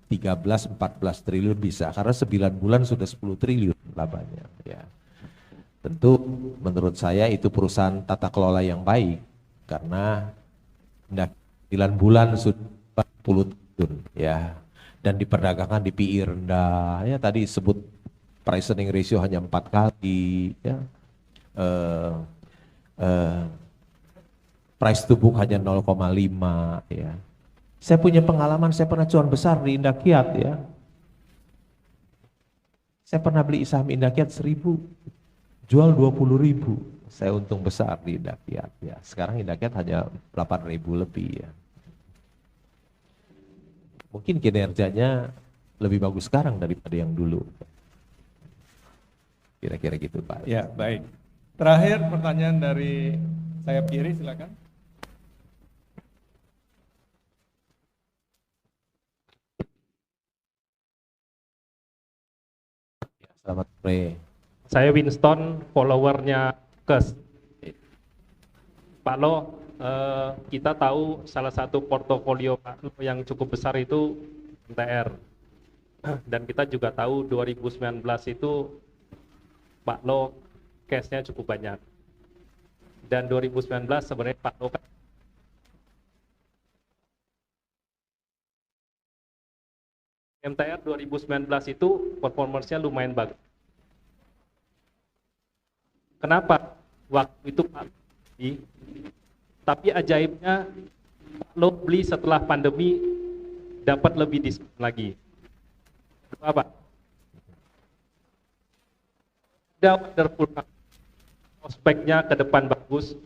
13-14 triliun bisa, karena 9 bulan sudah 10 triliun labanya. Ya. Tentu menurut saya itu perusahaan tata kelola yang baik, karena 9 bulan sudah 40 triliun ya, dan diperdagangkan di PI rendah, ya tadi sebut price earning ratio hanya 4 kali, ya. Price to book hanya 0,5 ya. Saya punya pengalaman, saya pernah cuan besar di Indakiat ya. Saya pernah beli saham Indakiat 1.000, jual 20.000. Saya untung besar di Indakiat ya. Sekarang Indakiat hanya 8.000 lebih ya. Mungkin kinerjanya lebih bagus sekarang daripada yang dulu. Kira-kira gitu Pak. Ya, baik. Terakhir pertanyaan dari sayap kiri, silakan. Selamat sore. Saya Winston, followernya Kes. Pak Lo, kita tahu salah satu portofolio Pak Lo yang cukup besar itu MTR. Dan kita juga tahu 2019 itu Pak Lo cash-nya cukup banyak. Dan 2019 sebenarnya Pak Lo kan MTR 2019 itu performance-nya lumayan bagus. Kenapa? Waktu itu Pak Lo beli, tapi ajaibnya Pak Lo beli setelah pandemi dapat lebih diskon lagi. Apa? Ada wonderful, prospeknya ke depan bagus,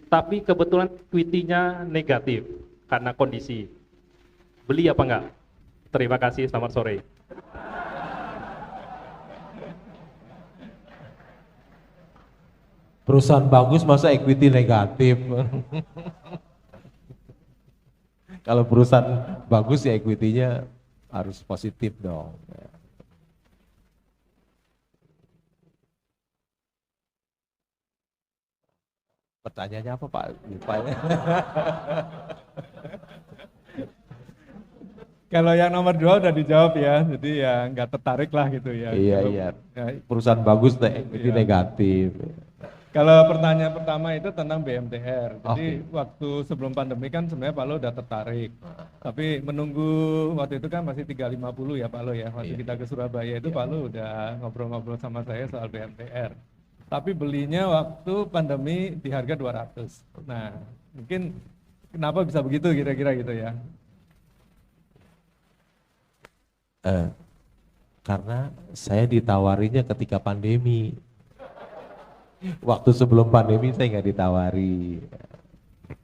tapi kebetulan equity-nya negatif karena kondisi. Beli apa enggak? Terima kasih, selamat sore. Perusahaan bagus masa equity negatif? Kalau perusahaan bagus ya equity-nya harus positif dong. Pertanyaannya apa Pak? Lupa ya. Kalau yang nomor 2 udah dijawab ya, jadi ya nggak tertarik lah gitu ya. Iya. Perusahaan bagus equity negatif. Kalau pertanyaan pertama itu tentang BMTR. Jadi waktu sebelum pandemi kan sebenarnya Pak Lo udah tertarik. Tapi menunggu waktu itu kan masih 350 ya Pak Lo ya. Waktu kita ke Surabaya itu Pak Lo udah ngobrol-ngobrol sama saya soal BMTR. Tapi belinya waktu pandemi di harga 200. Nah, mungkin kenapa bisa begitu kira-kira gitu ya? Karena saya ditawarinya ketika pandemi. Waktu sebelum pandemi saya nggak ditawari.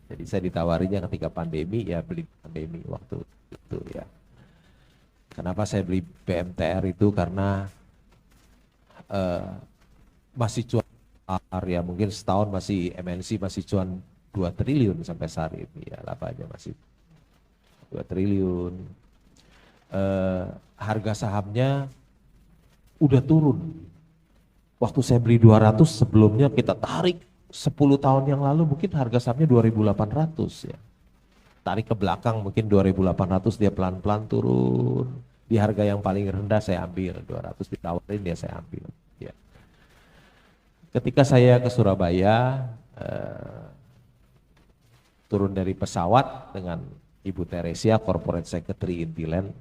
Jadi saya ditawarinya ketika pandemi, ya beli pandemi waktu itu ya. Kenapa saya beli BMTR itu? Karena masih cuan ya, mungkin setahun masih MNC masih cuan 2 triliun sampai saat ini ya, labanya masih 2 triliun. Harga sahamnya udah turun. Waktu saya beli 200, sebelumnya kita tarik 10 tahun yang lalu mungkin harga sahamnya 2.800 ya. Tarik ke belakang mungkin 2.800, dia pelan-pelan turun. Di harga yang paling rendah saya ambil, 200 ditawarin dia saya ambil. Ya. Ketika saya ke Surabaya, turun dari pesawat dengan Ibu Teresia, Corporate Secretary Intiland,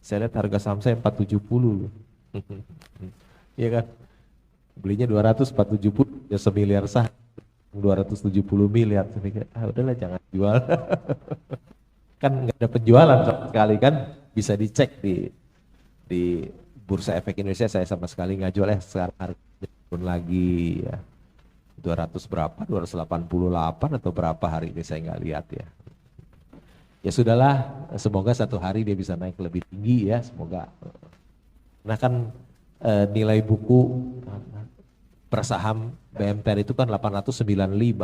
saya lihat harga saham saya 470. Iya kan? Belinya 200, 470, ya semiliar saham, 270 miliar. Saya pikir, udahlah jangan jual. Kan nggak ada penjualan sama sekali kan, bisa dicek di Bursa Efek Indonesia saya sama sekali nggak jual, sekarang harganya turun lagi ya. 200 berapa, 288 atau berapa hari ini saya nggak lihat ya. Ya sudahlah, semoga satu hari dia bisa naik lebih tinggi ya, semoga. Nah kan nilai buku per saham BMTR itu kan 895,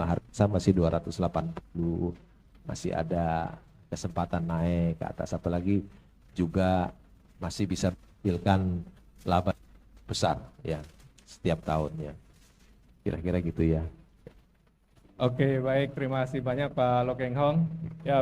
harga masih 280, masih ada kesempatan naik ke atas, apalagi juga masih bisa menghasilkan laba besar ya setiap tahunnya. Kira-kira gitu ya. Oke, baik, terima kasih banyak Pak Lo Keng Hong. Ya,